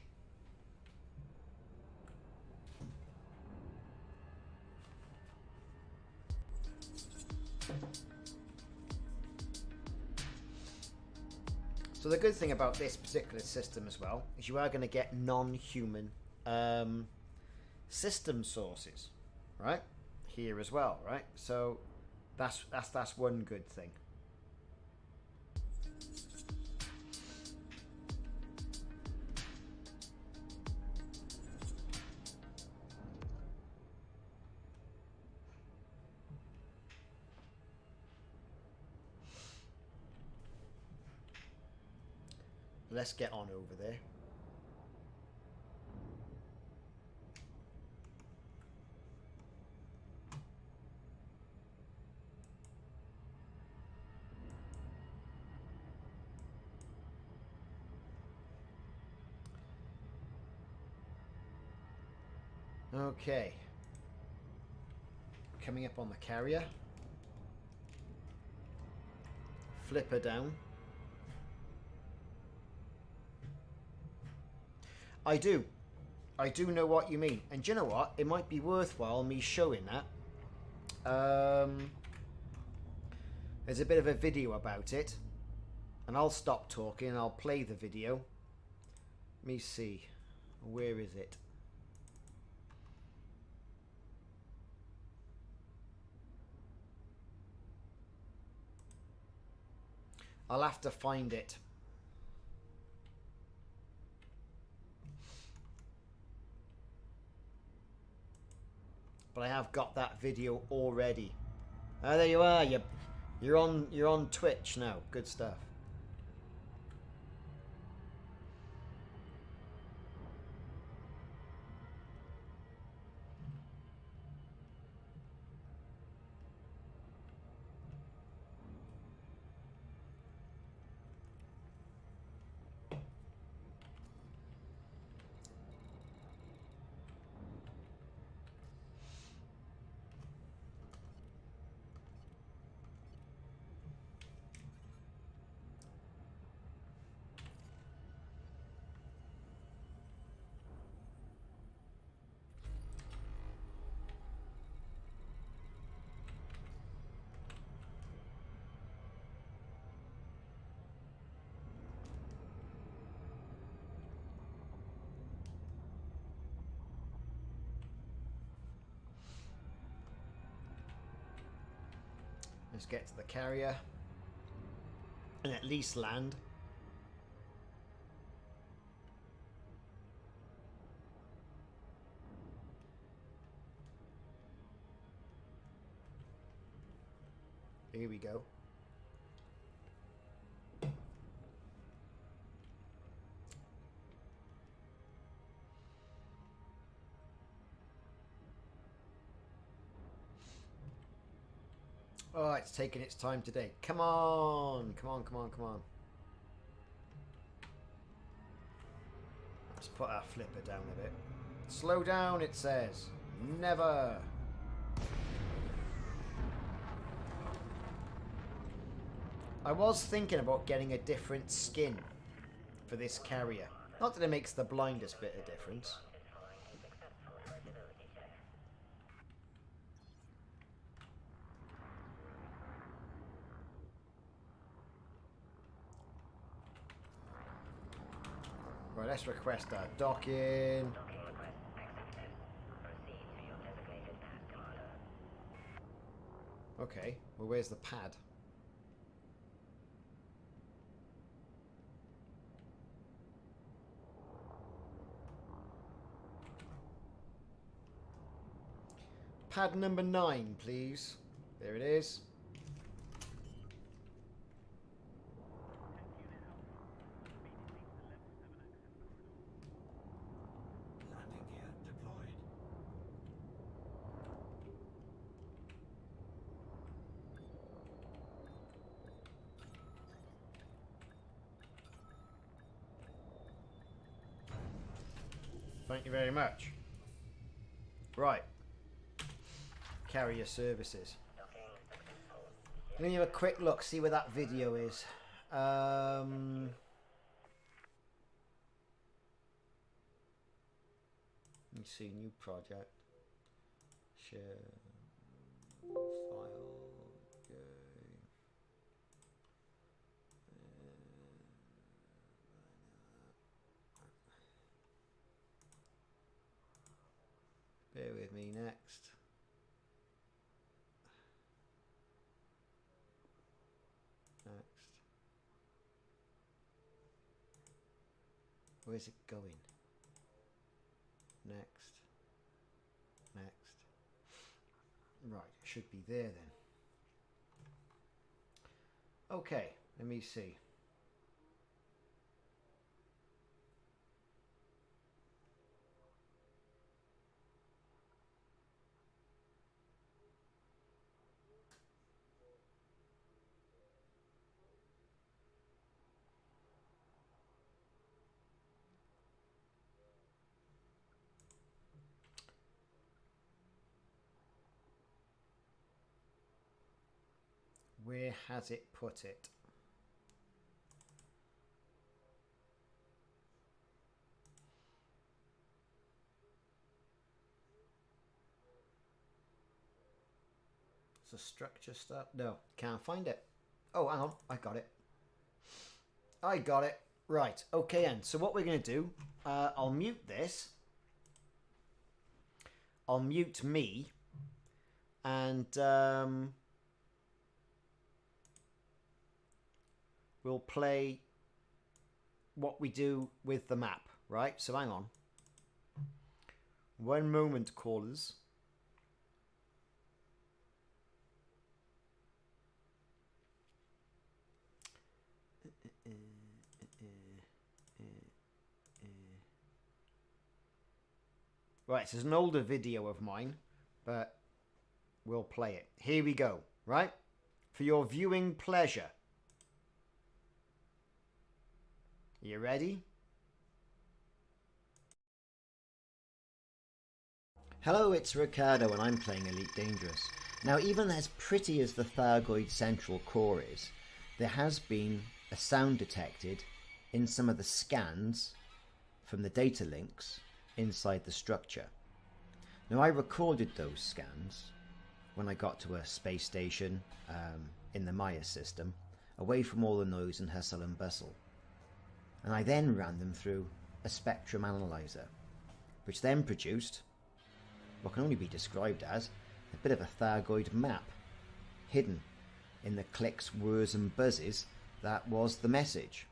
So the good thing about this particular system as well is you are going to get non-human system sources, right? Here as well, right? So that's one good thing. Let's get on over there. Okay. Coming up on the carrier. Flip her down. I do know what you mean, and do you know what? It might be worthwhile me showing that. There's a bit of a video about it, and I'll stop talking and I'll play the video. Let me see, where is it? I'll have to find it. But I have got that video already. Ah, there you are. You're on Twitch now. Good stuff. Let's get to the carrier and at least land. Here we go. Oh, it's taking its time today. Come on, come on, come on, come on. Let's put our flipper down a bit. Slow down, it says. Never. I was thinking about getting a different skin for this carrier. Not that it makes the blindest bit of difference. Right, let's request our docking. Okay, well, where's the pad? pad number 9, please. There it is. Landing gear deployed. Thank you very much. Right. Carrier services. Let me have a quick look, see where that video is. Let me see, new project. Share. File. Okay. Bear with me next. Where's it going? Next. Right, it should be there then. Okay, let me see. Where has it put it? It's a structure stuff. No, can't find it. Oh, hang on. I got it. I got it. Right. Okay, then. So what we're going to do, I'll mute this. I'll mute me. And we'll play what we do with the map, right? So hang on. One moment, callers. Right, so it's an older video of mine, but we'll play it. Here we go, right? For your viewing pleasure. You ready? Hello, it's Ricardo and I'm playing Elite Dangerous. Now, even as pretty as the Thargoid central core is, there has been a sound detected in some of the scans from the data links inside the structure. Now, I recorded those scans when I got to a space station in the Maya system, away from all the noise and hustle and bustle. And I then ran them through a spectrum analyzer, which then produced what can only be described as a bit of a Thargoid map, hidden in the clicks, whirs and buzzes that was the message.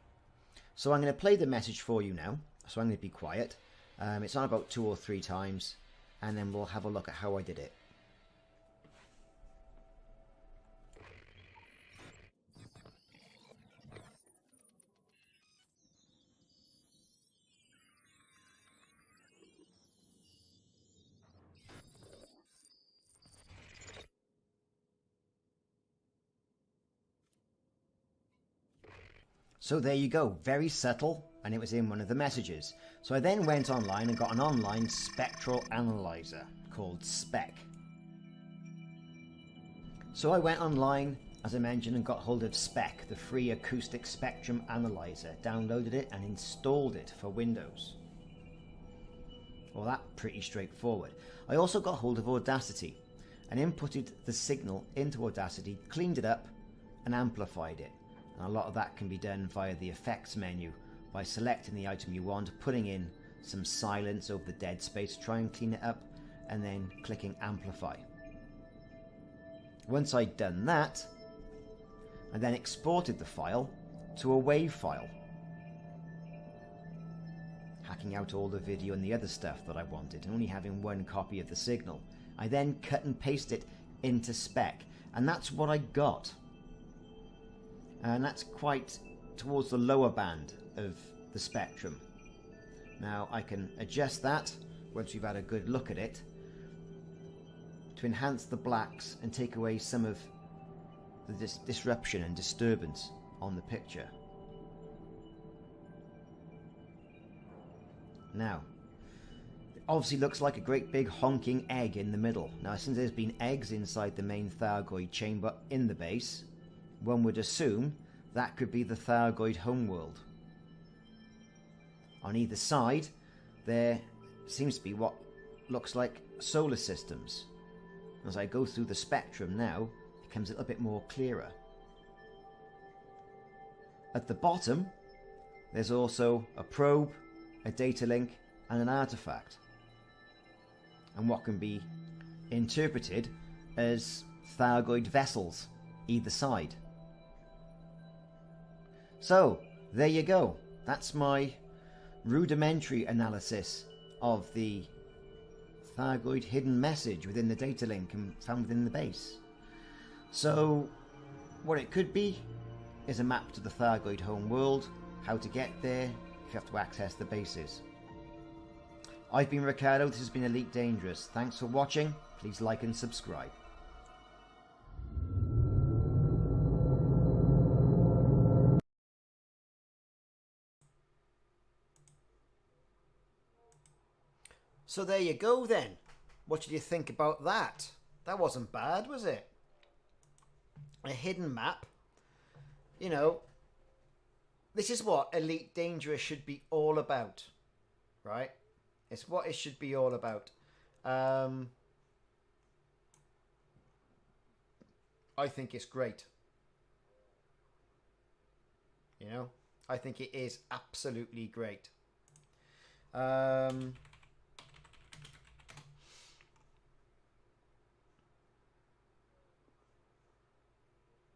So I'm going to play the message for you now, so I'm going to be quiet. It's on about 2 or 3 times, and then we'll have a look at how I did it. So there you go, very subtle, and it was in one of the messages. So I then went online and got an online spectral analyzer called SPEC. So I went online, as I mentioned, and got hold of SPEC, the free acoustic spectrum analyzer, downloaded it and installed it for Windows. Well, that's pretty straightforward. I also got hold of Audacity and inputted the signal into Audacity, cleaned it up and amplified it. And a lot of that can be done via the effects menu by selecting the item you want, putting in some silence over the dead space, try and clean it up, and then clicking amplify. Once I'd done that, I then exported the file to a WAV file, hacking out all the video and the other stuff that I wanted, and only having one copy of the signal. I then cut and paste it into spec, and that's what I got. And that's quite towards the lower band of the spectrum. Now I can adjust that once we've had a good look at it to enhance the blacks and take away some of the disruption and disturbance on the picture. Now, it obviously looks like a great big honking egg in the middle. Now, since there's been eggs inside the main Thargoid chamber in the base, one would assume that could be the Thargoid homeworld. On either side, there seems to be what looks like solar systems. As I go through the spectrum now, it becomes a little bit more clearer. At the bottom, there's also a probe, a data link, and an artefact. And what can be interpreted as Thargoid vessels either side. So, there you go. That's my rudimentary analysis of the Thargoid hidden message within the data link and found within the base. So, what it could be is a map to the Thargoid home world, how to get there, if you have to access the bases. I've been Ricardo, this has been Elite Dangerous. Thanks for watching, please like and subscribe. So there you go then. What did you think about that? That wasn't bad, was it? A hidden map. You know, this is what Elite Dangerous should be all about, right? It's what it should be all about. I think it's great. You know, I think it is absolutely great.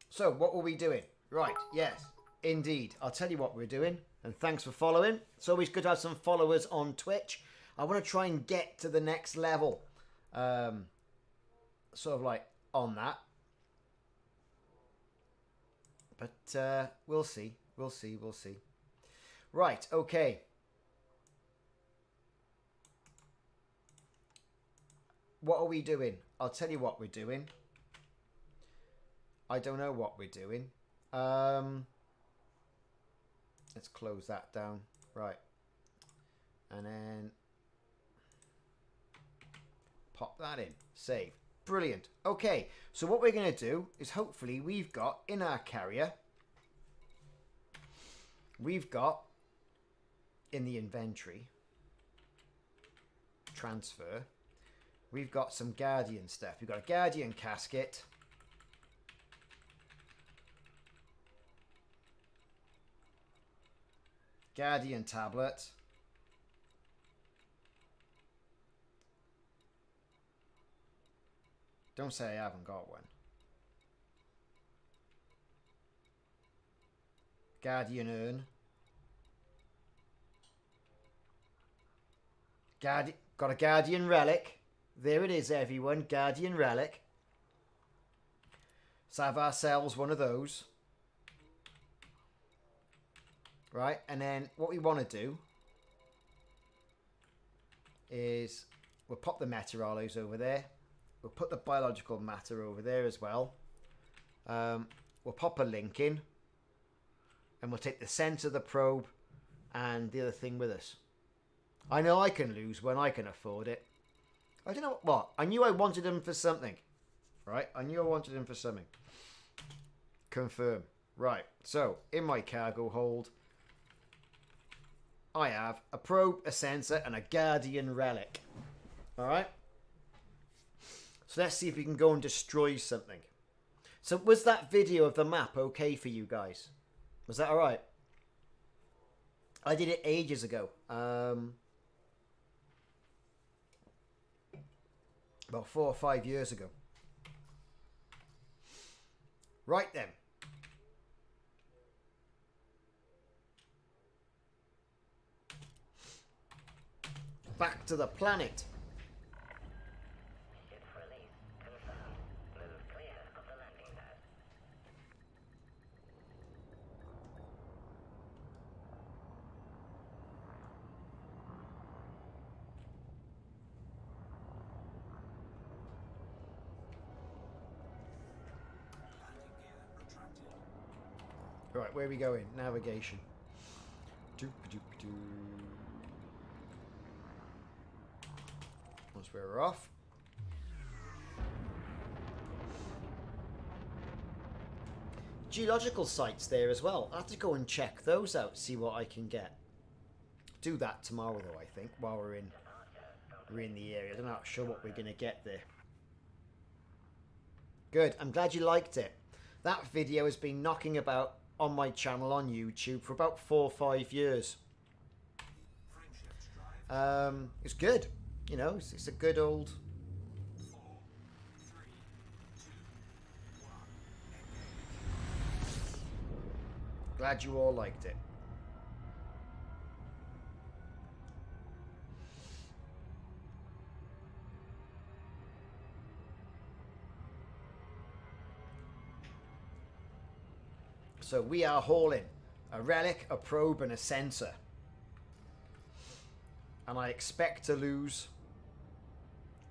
So, what were we doing? Right, yes, indeed. I'll tell you what we're doing. And thanks for following. It's always good to have some followers on Twitch. I want to try and get to the next level. Sort of like on that. But we'll see. We'll see. We'll see. Right, okay. What are we doing? I'll tell you what we're doing. I don't know what we're doing. Let's close that down. Right. And then pop that in. Save. Brilliant. Okay. So what we're going to do is hopefully we've got in our carrier, we've got in the inventory, transfer, we've got some Guardian stuff. We've got a Guardian casket. Guardian tablet. Don't say I haven't got one. Guardian urn. Got a Guardian relic. There it is, everyone. Guardian relic. Let's have ourselves one of those. Right, and then what we want to do is we'll pop the Metaralos over there. We'll put the biological matter over there as well. We'll pop a link in. And we'll take the center of the probe and the other thing with us. I know I can lose one. I can afford it. I don't know what. I knew I wanted them for something. Right, I knew I wanted them for something. Confirm. Right, so in my cargo hold, I have a probe, a sensor, and a Guardian relic. Alright? So let's see if we can go and destroy something. So was that video of the map okay for you guys? Was that alright? I did it ages ago. About 4 or 5 years ago. Right then. Back to the planet. Right, where are we going? Navigation. Doop-a-doop-a-doo. Once we're off. Geological sites there as well. I have to go and check those out, see what I can get. Do that tomorrow though, I think, while we're in the area. I'm not sure what we're going to get there. Good, I'm glad you liked it. That video has been knocking about on my channel on YouTube for about 4 or 5 years. It's good, you know, it's a good old... 4, 3, 2, 1. Glad you all liked it. So we are hauling a relic, a probe, and a sensor. And I expect to lose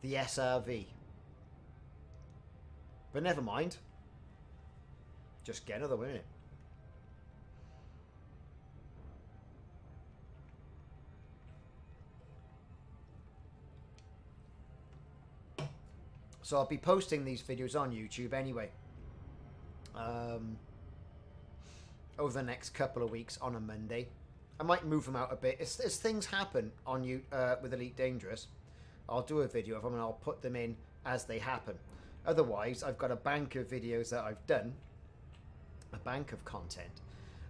the SRV. But never mind. Just get another one, innit? So I'll be posting these videos on YouTube anyway. Over the next couple of weeks on a Monday. I might move them out a bit. As things happen on you with Elite Dangerous, I'll do a video of them and I'll put them in as they happen. Otherwise, I've got a bank of videos that I've done, a bank of content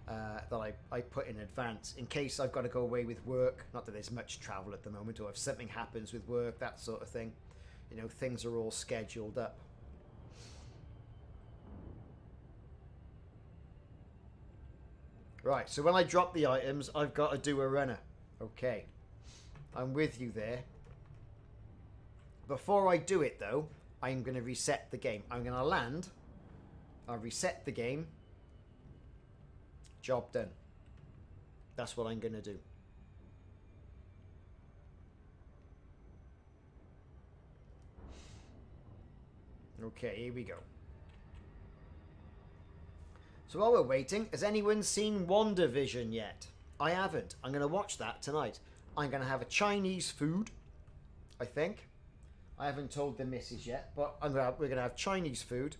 that I put in advance in case I've got to go away with work. Not that there's much travel at the moment, or if something happens with work, that sort of thing. You know, things are all scheduled up. Right, so when I drop the items, I've got to do a runner. Okay, I'm with you there. Before I do it, though, I'm going to reset the game. I'm going to land. I'll reset the game. Job done. That's what I'm going to do. Okay, here we go. So while we're waiting, has anyone seen WandaVision yet? I haven't. I'm going to watch that tonight. I'm going to have a Chinese food, I think. I haven't told the missus yet, but we're going to have Chinese food.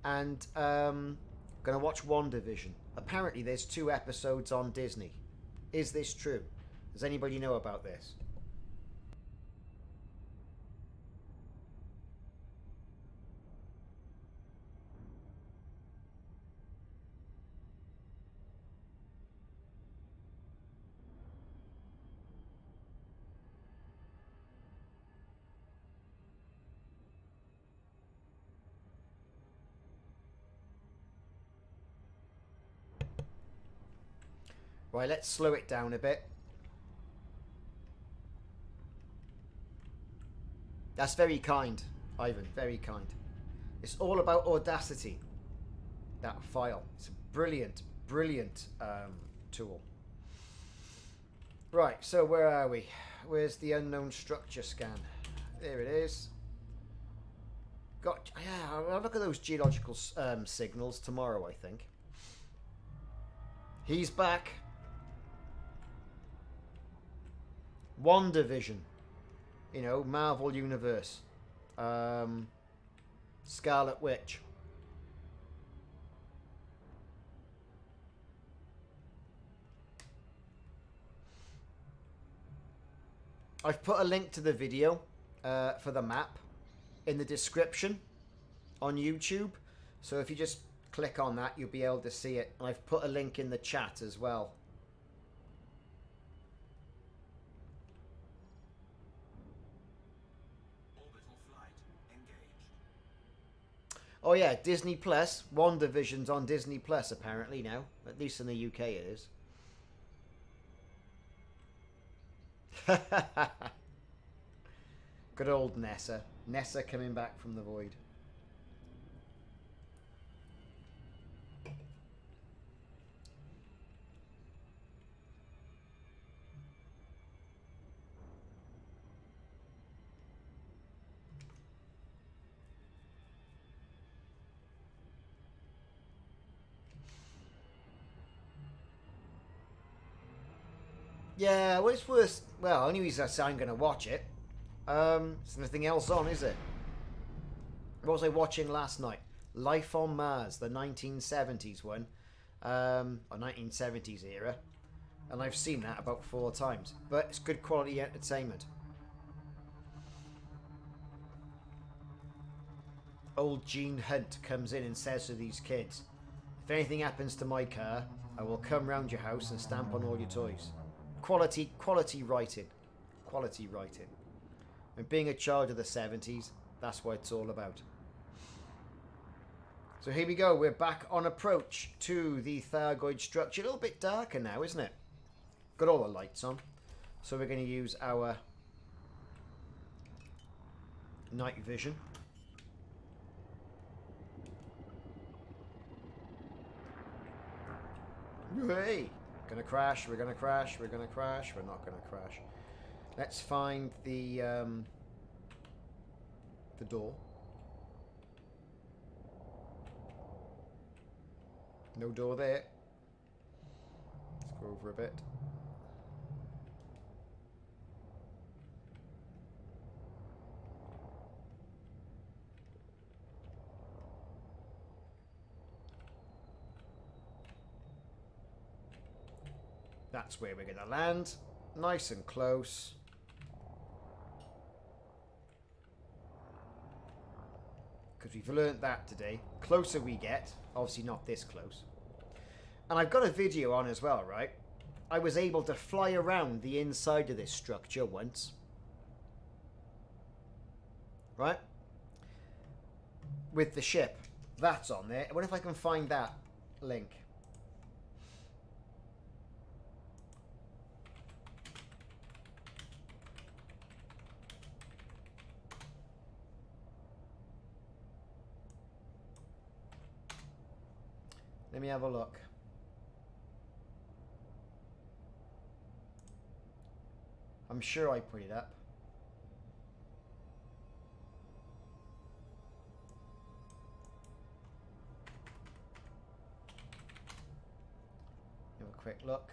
And going to watch WandaVision. Apparently there's 2 episodes on Disney. Is this true? Does anybody know about this? Right, let's slow it down a bit. That's very kind, Ivan, very kind. It's all about Audacity, that file. It's a brilliant, brilliant tool. Right, so where are we? Where's the unknown structure scan? There it is. Yeah, I'll look at those geological signals tomorrow, I think. He's back. WandaVision, you know, Marvel Universe, Scarlet Witch. I've put a link to the video for the map in the description on YouTube, so if you just click on that, you'll be able to see it. And I've put a link in the chat as well. Oh yeah, Disney Plus. WandaVision's on Disney Plus apparently now. At least in the UK it is. Good old Nessa. Nessa coming back from the void. Yeah, well, it's worth... Well, only reason I say I'm going to watch it. There's nothing else on, is it? What was I watching last night? Life on Mars, the 1970s one. Or 1970s era. And I've seen that about 4 times. But it's good quality entertainment. Old Gene Hunt comes in and says to these kids, if anything happens to my car, I will come round your house and stamp on all your toys. Quality writing. Quality writing. And being a child of the 70s, that's what it's all about. So here we go. We're back on approach to the Thargoid structure. A little bit darker now, isn't it? Got all the lights on. So we're going to use our night vision. Hey! Gonna crash, we're gonna crash, we're gonna crash, we're not gonna crash. Let's find the door. No door there. Let's go over a bit. That's where we're going to land. Nice and close. Because we've learnt that today. Closer we get. Obviously not this close. And I've got a video on as well, right? I was able to fly around the inside of this structure once. Right? With the ship. That's on there. I wonder if I can find that link. Let me have a look. I'm sure I put it up. Have a quick look.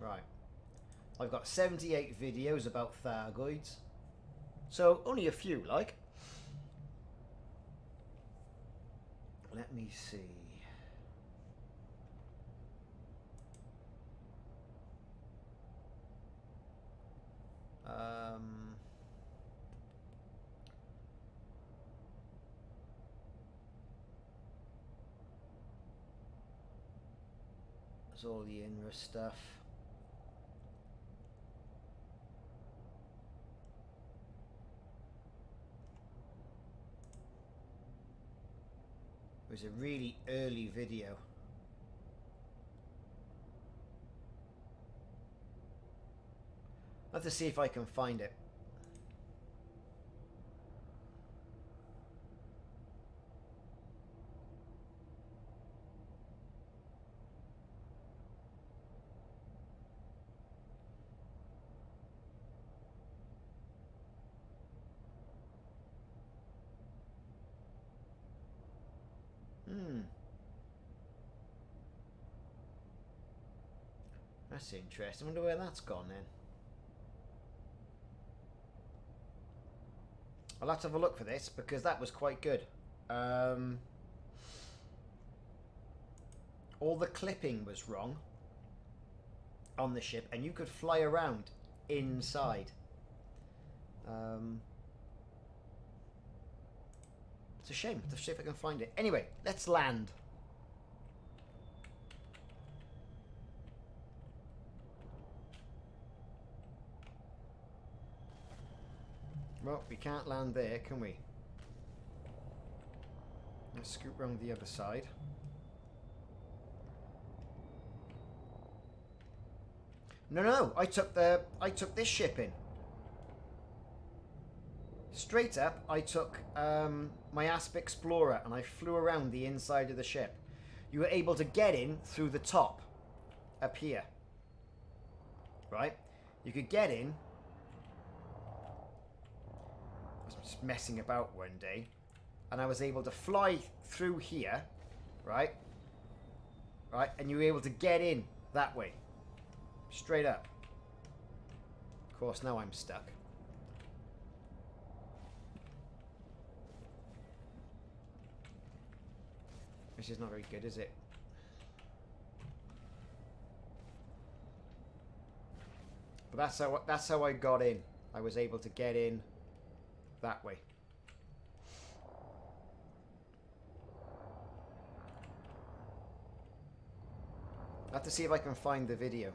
Right. I've got 78 videos about Thargoids. So, only a few, like. Let me see. There's all the INRA stuff. It was a really early video. I'll have to see if I can find it. That's interesting. I wonder where that's gone then. I'll have to have a look for this because that was quite good. All the clipping was wrong on the ship and you could fly around inside. It's a shame. Let's see if I can find it. Anyway, let's land. Well, we can't land there, can we? Let's scoot round the other side. No, I took this ship in. Straight up, I took my Asp Explorer and I flew around the inside of the ship. You were able to get in through the top, up here. Right? You could get in just messing about one day, and I was able to fly through here, right? Right, and you were able to get in that way. Straight up. Of course, now I'm stuck. Which is not very good, is it? But that's how I got in. I was able to get in that way. I have to see if I can find the video.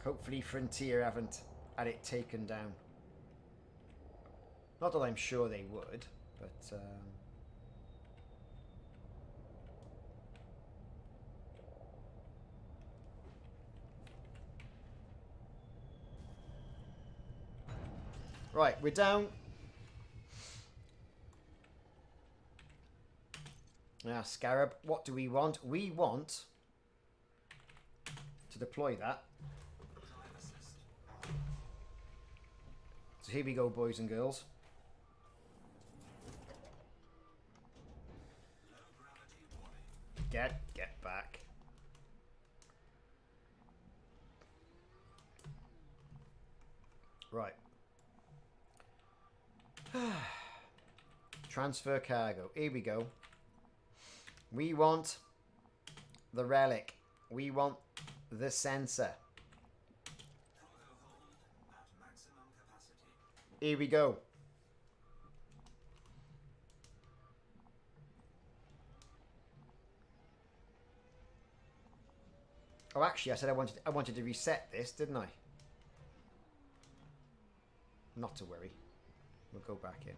Hopefully Frontier haven't had it taken down. Not that I'm sure they would, but right, we're down. Now, Scarab, what do we want? We want to deploy that. So here we go, boys and girls. Get back. Right. Transfer cargo. Here we go. We want the relic. We want the sensor. Here we go. Oh, actually, I said I wanted to reset this, didn't I? Not to worry. We'll go back in.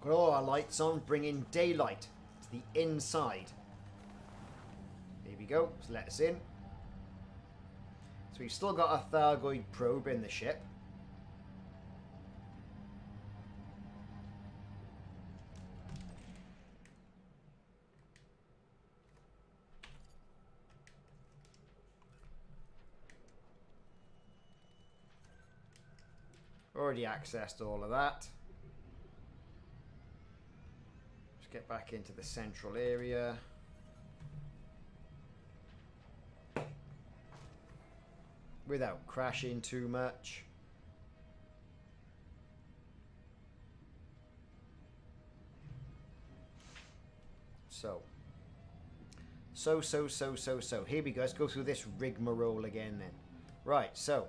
Got all our lights on, bringing daylight to the inside. Here we go. So let us in. So we've still got a Thargoid probe in the ship. Already accessed all of that. Let's get back into the central area. Without crashing too much. So. Here we go. Let's go through this rigmarole again then. Right, so.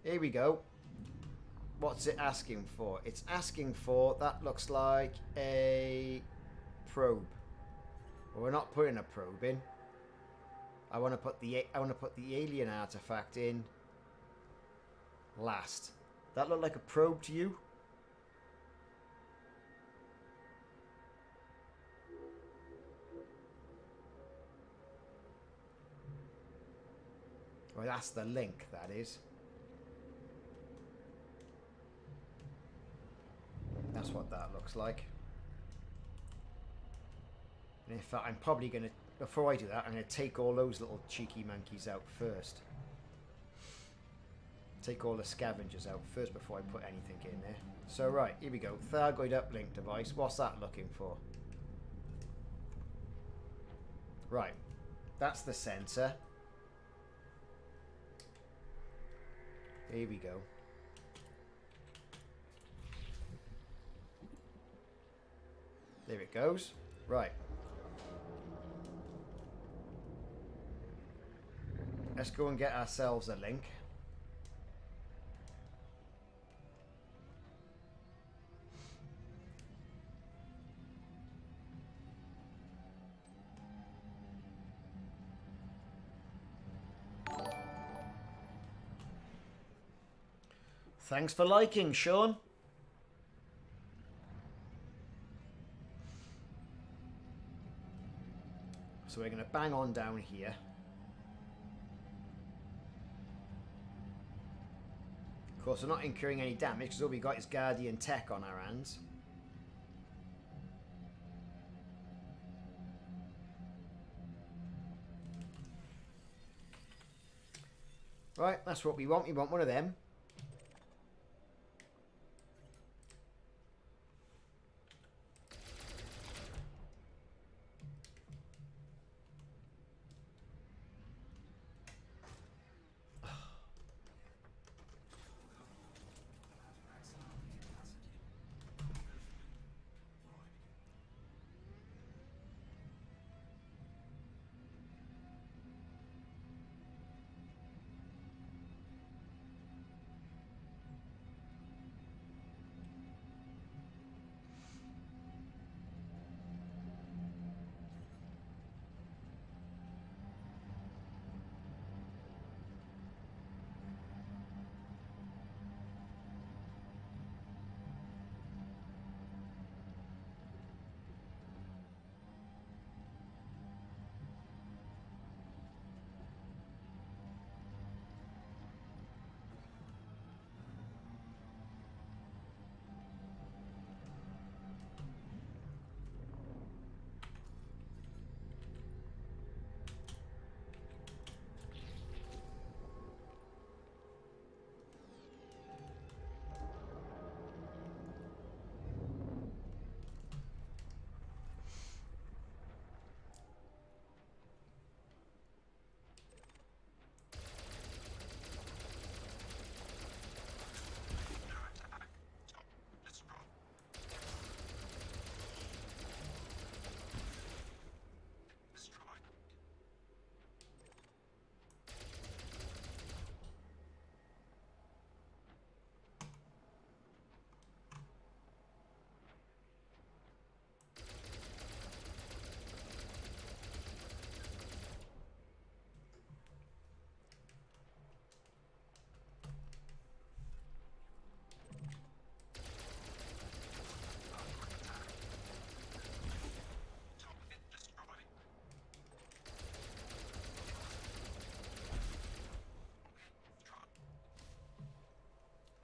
Here we go. What's it asking for? It's asking for, that looks like a probe. Well, we're not putting a probe in. I want to put the alien artifact in last. That look like a probe to you? Well, that's the link, that is. That's what that looks like. And in fact, I'm probably going to, before I do that, I'm going to take all those little cheeky monkeys out first. Take all the scavengers out first before I put anything in there. So right, here we go. Thargoid uplink device. What's that looking for? Right. That's the sensor. Here we go. There it goes. Right. Let's go and get ourselves a link. Thanks for liking, Sean. So we're going to bang on down here. Of course, we're not incurring any damage because all we got is Guardian Tech on our hands. Right, that's what we want. We want one of them.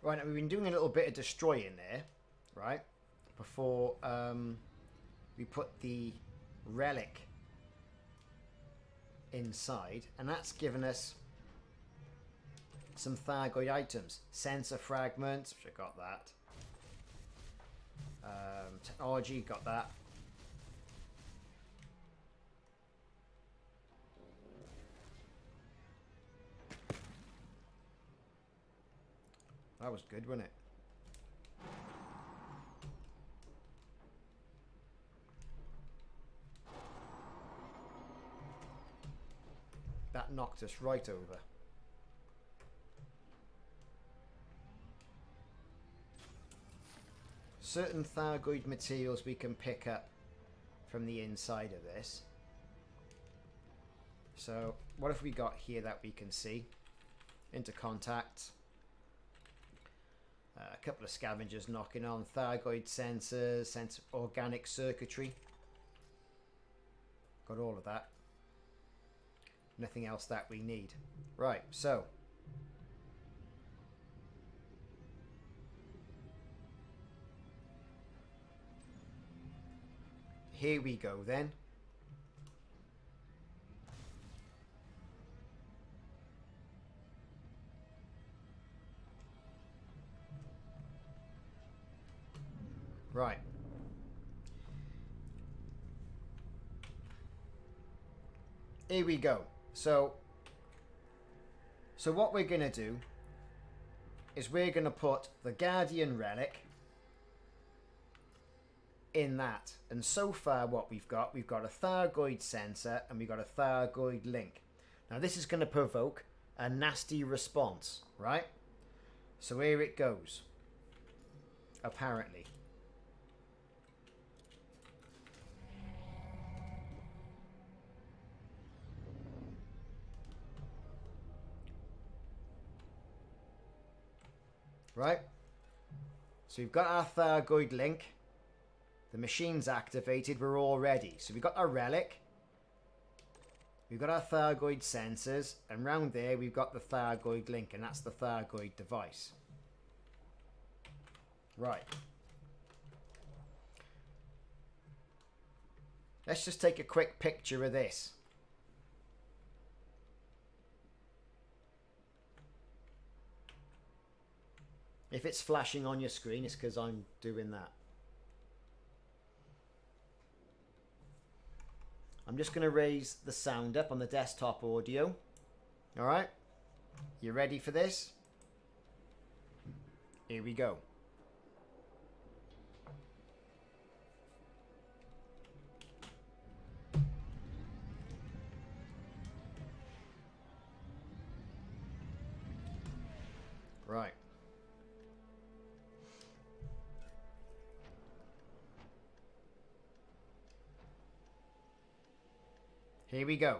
Right, now we've been doing a little bit of destroying there, right? Before we put the relic inside, and that's given us some Thargoid items. Sensor fragments, which I got that. Technology, got that. That was good, wasn't it? That knocked us right over. Certain Thargoid materials we can pick up from the inside of this. So, what have we got here that we can see? Into contact. A couple of scavengers knocking on. Thargoid sensors, organic circuitry. Got all of that. Nothing else that we need. Right, so. Here we go then. Right. Here we go. So what we're going to do is we're going to put the Guardian Relic in that. And so far what we've got a Thargoid sensor and we've got a Thargoid link. Now this is going to provoke a nasty response, right? So here it goes. Apparently. Right? So we've got our Thargoid link. The machine's activated. We're all ready. So we've got our relic. We've got our Thargoid sensors. And round there we've got the Thargoid link. And that's the Thargoid device. Right. Let's just take a quick picture of this. If it's flashing on your screen, it's because I'm doing that. I'm just going to raise the sound up on the desktop audio. All right? You ready for this? Here we go. Right. Here we go.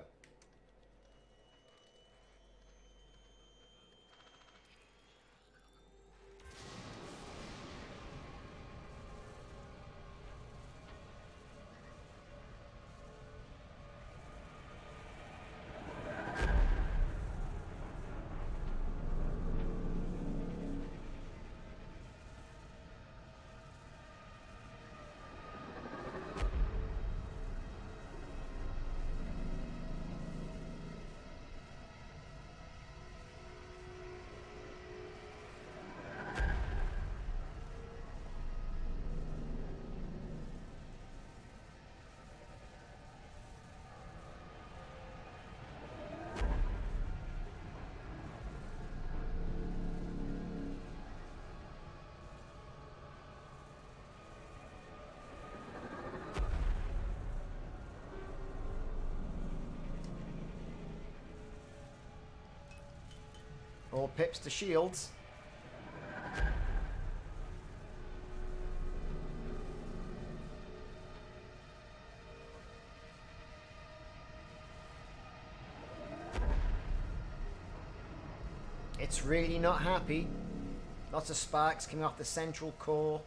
All pips to shields. It's really not happy. Lots of sparks coming off the central core.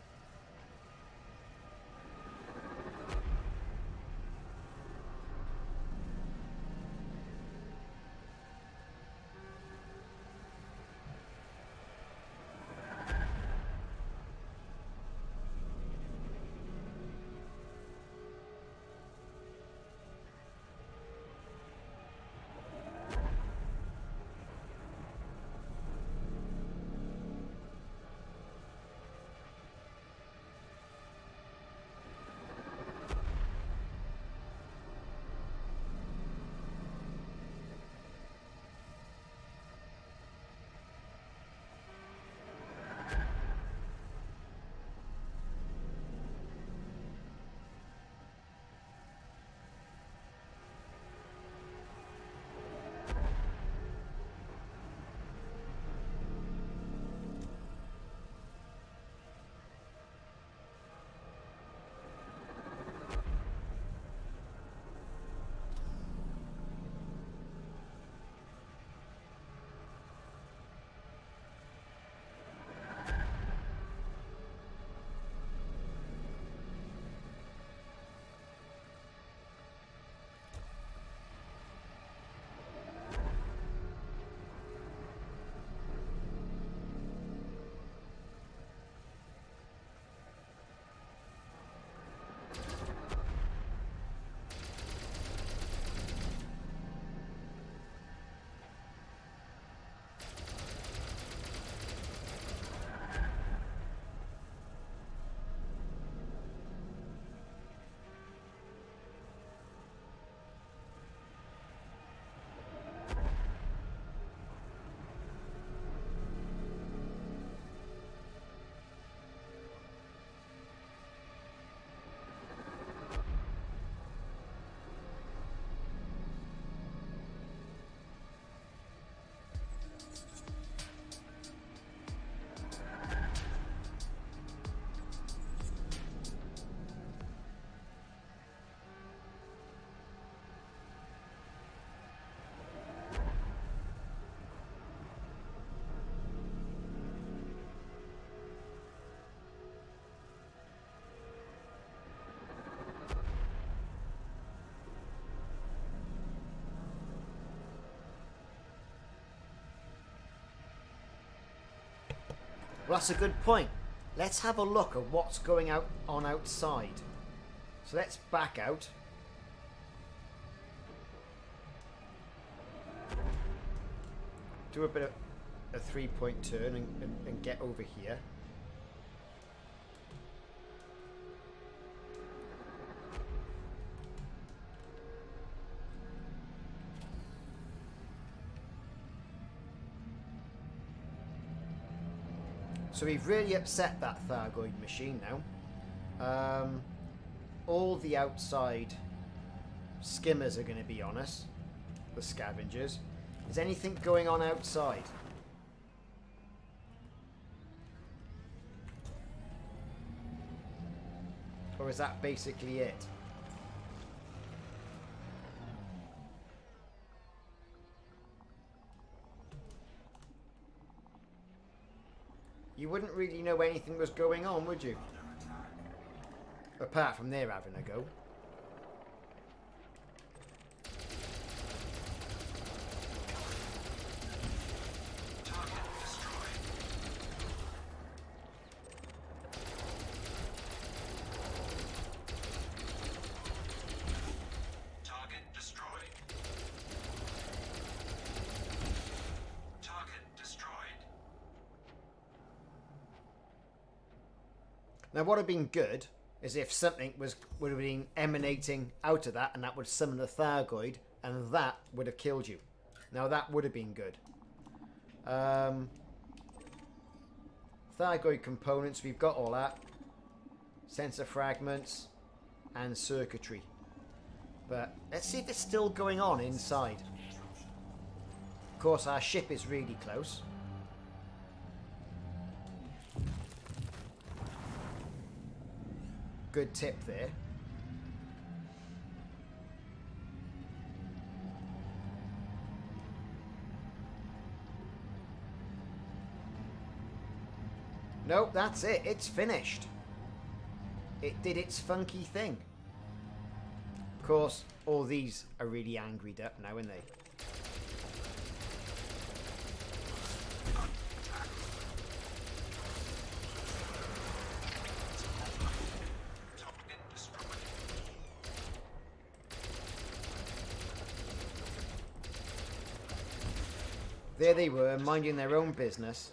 Well, that's a good point. Let's have a look at what's going on outside. So let's back out. Do a bit of a 3-point turn and get over here. So we've really upset that Thargoid machine now. All the outside skimmers are going to be on us, the scavengers. Is anything going on outside? Or is that basically it? You wouldn't really know anything was going on, would you? Apart from they're having a go. Target destroyed. Target destroyed. Target destroyed. Now what would have been good is if something would have been emanating out of that, and that would summon the Thargoid, and that would have killed you. Now that would have been good. Thargoid components, we've got all that. Sensor fragments and circuitry. But let's see if it's still going on inside. Of course, our ship is really close. Good tip there. Nope, that's it. It's finished. It did its funky thing. Of course, all these are really angry up now, aren't they? There they were, minding their own business.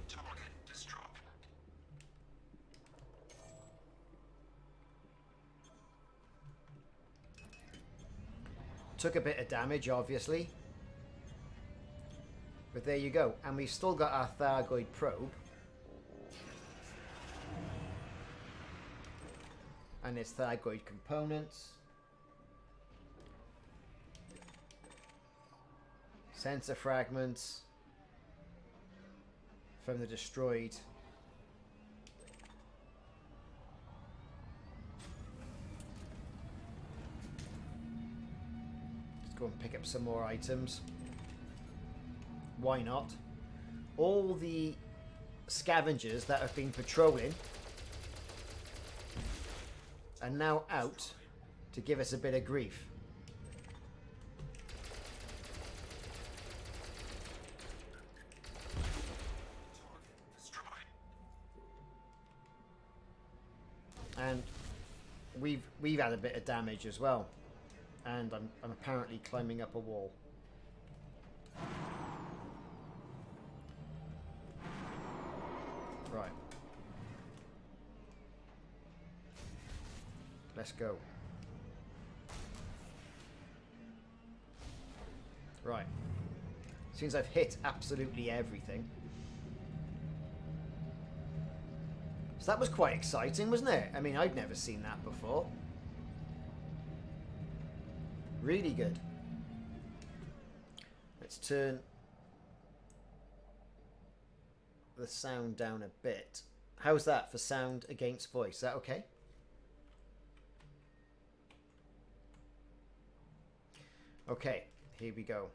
Target destroyed. Took a bit of damage, obviously. But there you go. And we've still got our Thargoid Probe. And its Thargoid components. Sensor fragments from the destroyed. Let's go and pick up some more items. Why not? All the scavengers that have been patrolling are now out to give us a bit of grief. And we've had a bit of damage as well. And I'm apparently climbing up a wall. Right. Let's go. Right. Seems I've hit absolutely everything. So that was quite exciting, wasn't it? I mean, I'd never seen that before. Really good. Let's turn the sound down a bit. How's that for sound against voice? Is that okay? Okay, here we go.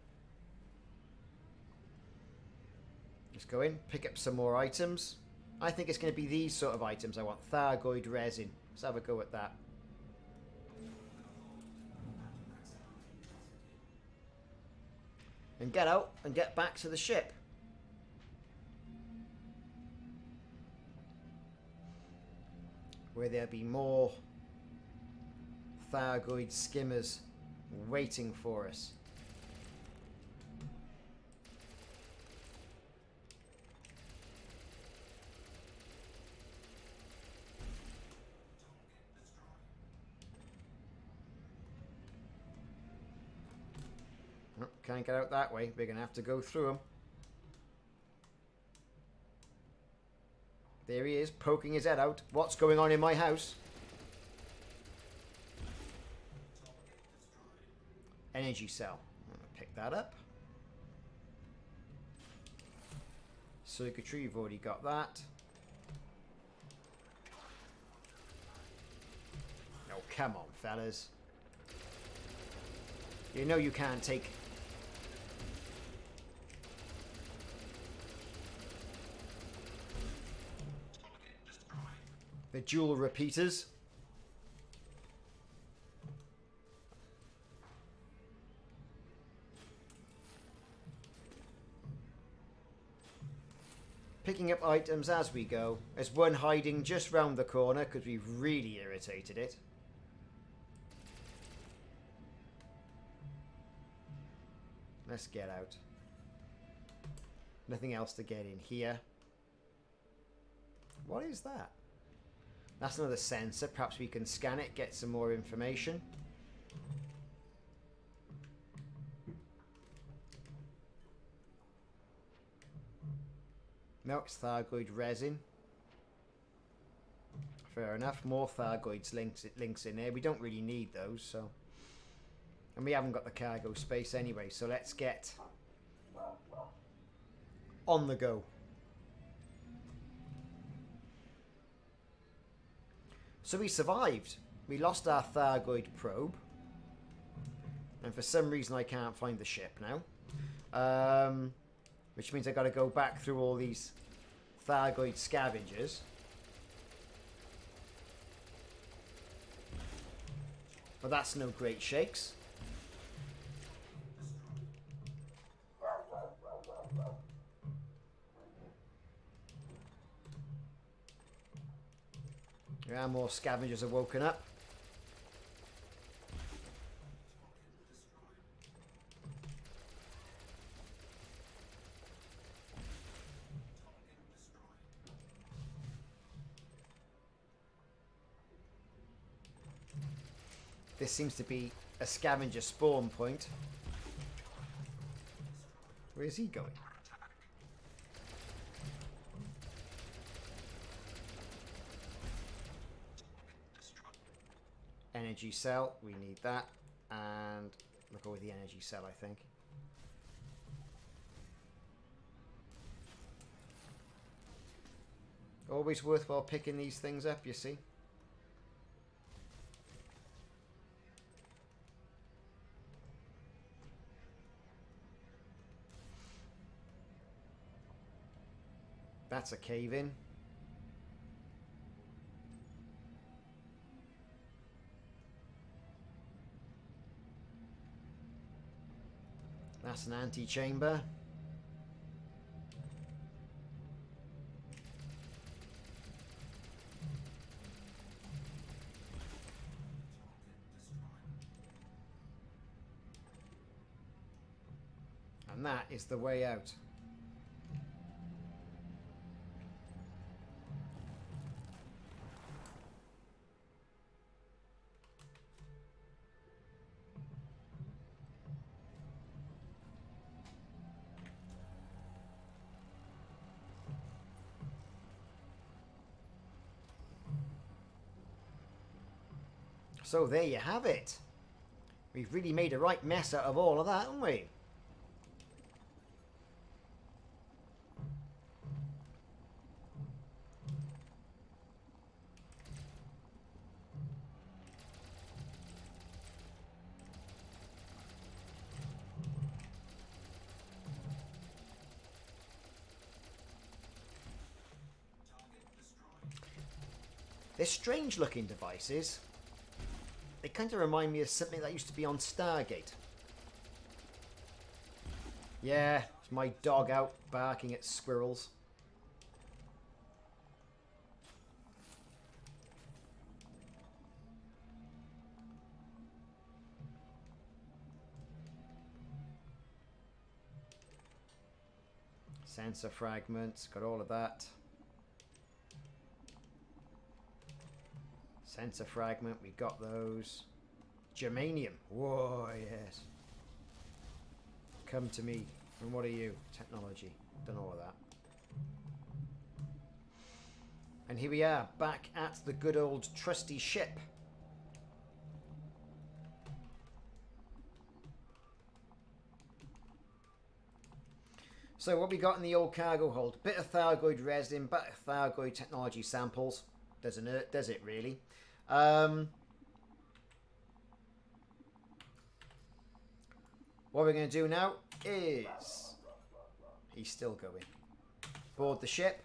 Let's go in, pick up some more items. I think it's going to be these sort of items I want. Thargoid resin. Let's have a go at that. And get out and get back to the ship. Where there'll be more Thargoid skimmers waiting for us. Oh, can't get out that way. We're going to have to go through them. There he is, poking his head out. What's going on in my house? Energy cell. I'm going to pick that up. Circuitry, you've already got that. Oh, come on, fellas. You know you can't take... the dual repeaters. Picking up items as we go. There's one hiding just round the corner because we've really irritated it. Let's get out. Nothing else to get in here. What is that? That's another sensor. Perhaps we can scan it, get some more information. No, it's Thargoid resin. Fair enough. More Thargoids links in there. We don't really need those, so... and we haven't got the cargo space anyway, so let's get on the go. So we survived. We lost our Thargoid Probe. And for some reason I can't find the ship now. Which means I've got to go back through all these Thargoid scavengers. But that's no great shakes. Yeah, more scavengers have woken up. This seems to be a scavenger spawn point. Where is he going? Energy cell, we need that, and we'll go with the energy cell, I think. Always worthwhile picking these things up, you see. That's a cave in. That's an antechamber. And that is the way out. So there you have it. We've really made a right mess out of all of that, haven't we? They're strange looking devices. They kind of remind me of something that used to be on Stargate. Yeah, it's my dog out barking at squirrels. Sensor fragments, got all of that. Sensor fragment, we got those. Germanium, whoa, yes. Come to me. And what are you? Technology, done all of that. And here we are, back at the good old trusty ship. So what we got in the old cargo hold? Bit of Thargoid resin, bit of Thargoid technology samples. Does it really? What we're going to do now is... He's still going. Board the ship.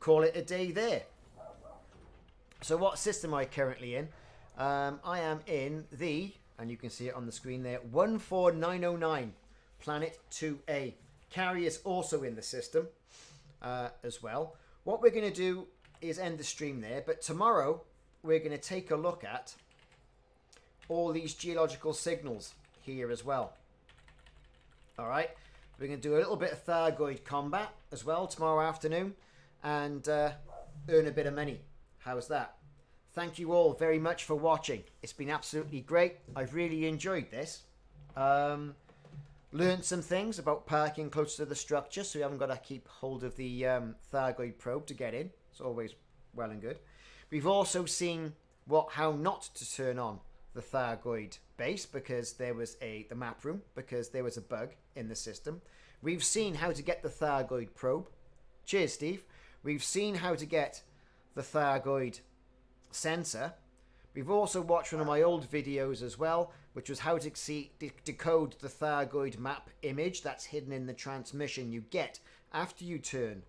Call it a day there. So what system am I currently in? I am in the, and you can see it on the screen there, 14909, Planet 2A. Carrier's also in the system as well. What we're going to do is end the stream there, but tomorrow we're going to take a look at all these geological signals here as well. Alright, we're going to do a little bit of Thargoid combat as well tomorrow afternoon and earn a bit of money. How's that? Thank you all very much for watching. It's been absolutely great. I've really enjoyed this. Learned some things about parking close to the structure, so you haven't got to keep hold of the Thargoid probe to get in. It's always well and good. We've also seen how not to turn on the Thargoid base because there was the map room, because there was a bug in the system. We've seen how to get the Thargoid probe. Cheers, Steve. We've seen how to get the Thargoid sensor. We've also watched one of my old videos as well, which was how to decode the Thargoid map image that's hidden in the transmission you get after you turn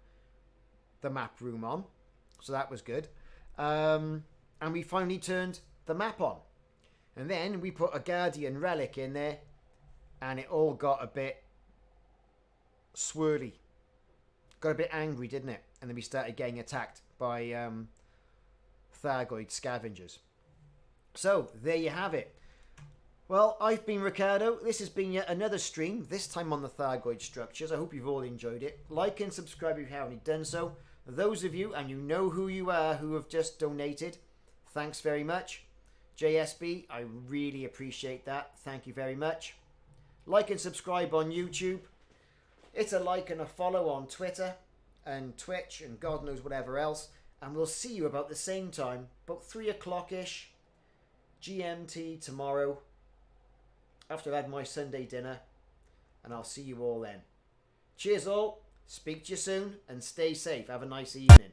the map room on. So that was good. And we finally turned the map on. And then we put a Guardian relic in there, and it all got a bit swirly. Got a bit angry, didn't it? And then we started getting attacked by Thargoid scavengers. So, there you have it. Well, I've been Ricardo. This has been yet another stream, this time on the Thargoid Structures. I hope you've all enjoyed it. Like and subscribe if you haven't done so. Those of you, and you know who you are, who have just donated, thanks very much. JSB, I really appreciate that. Thank you very much. Like and subscribe on YouTube. It's a like and a follow on Twitter and Twitch and God knows whatever else. And we'll see you about the same time, about 3 o'clock-ish, GMT tomorrow, after I've had my Sunday dinner. And I'll see you all then. Cheers all. Speak to you soon and stay safe. Have a nice evening.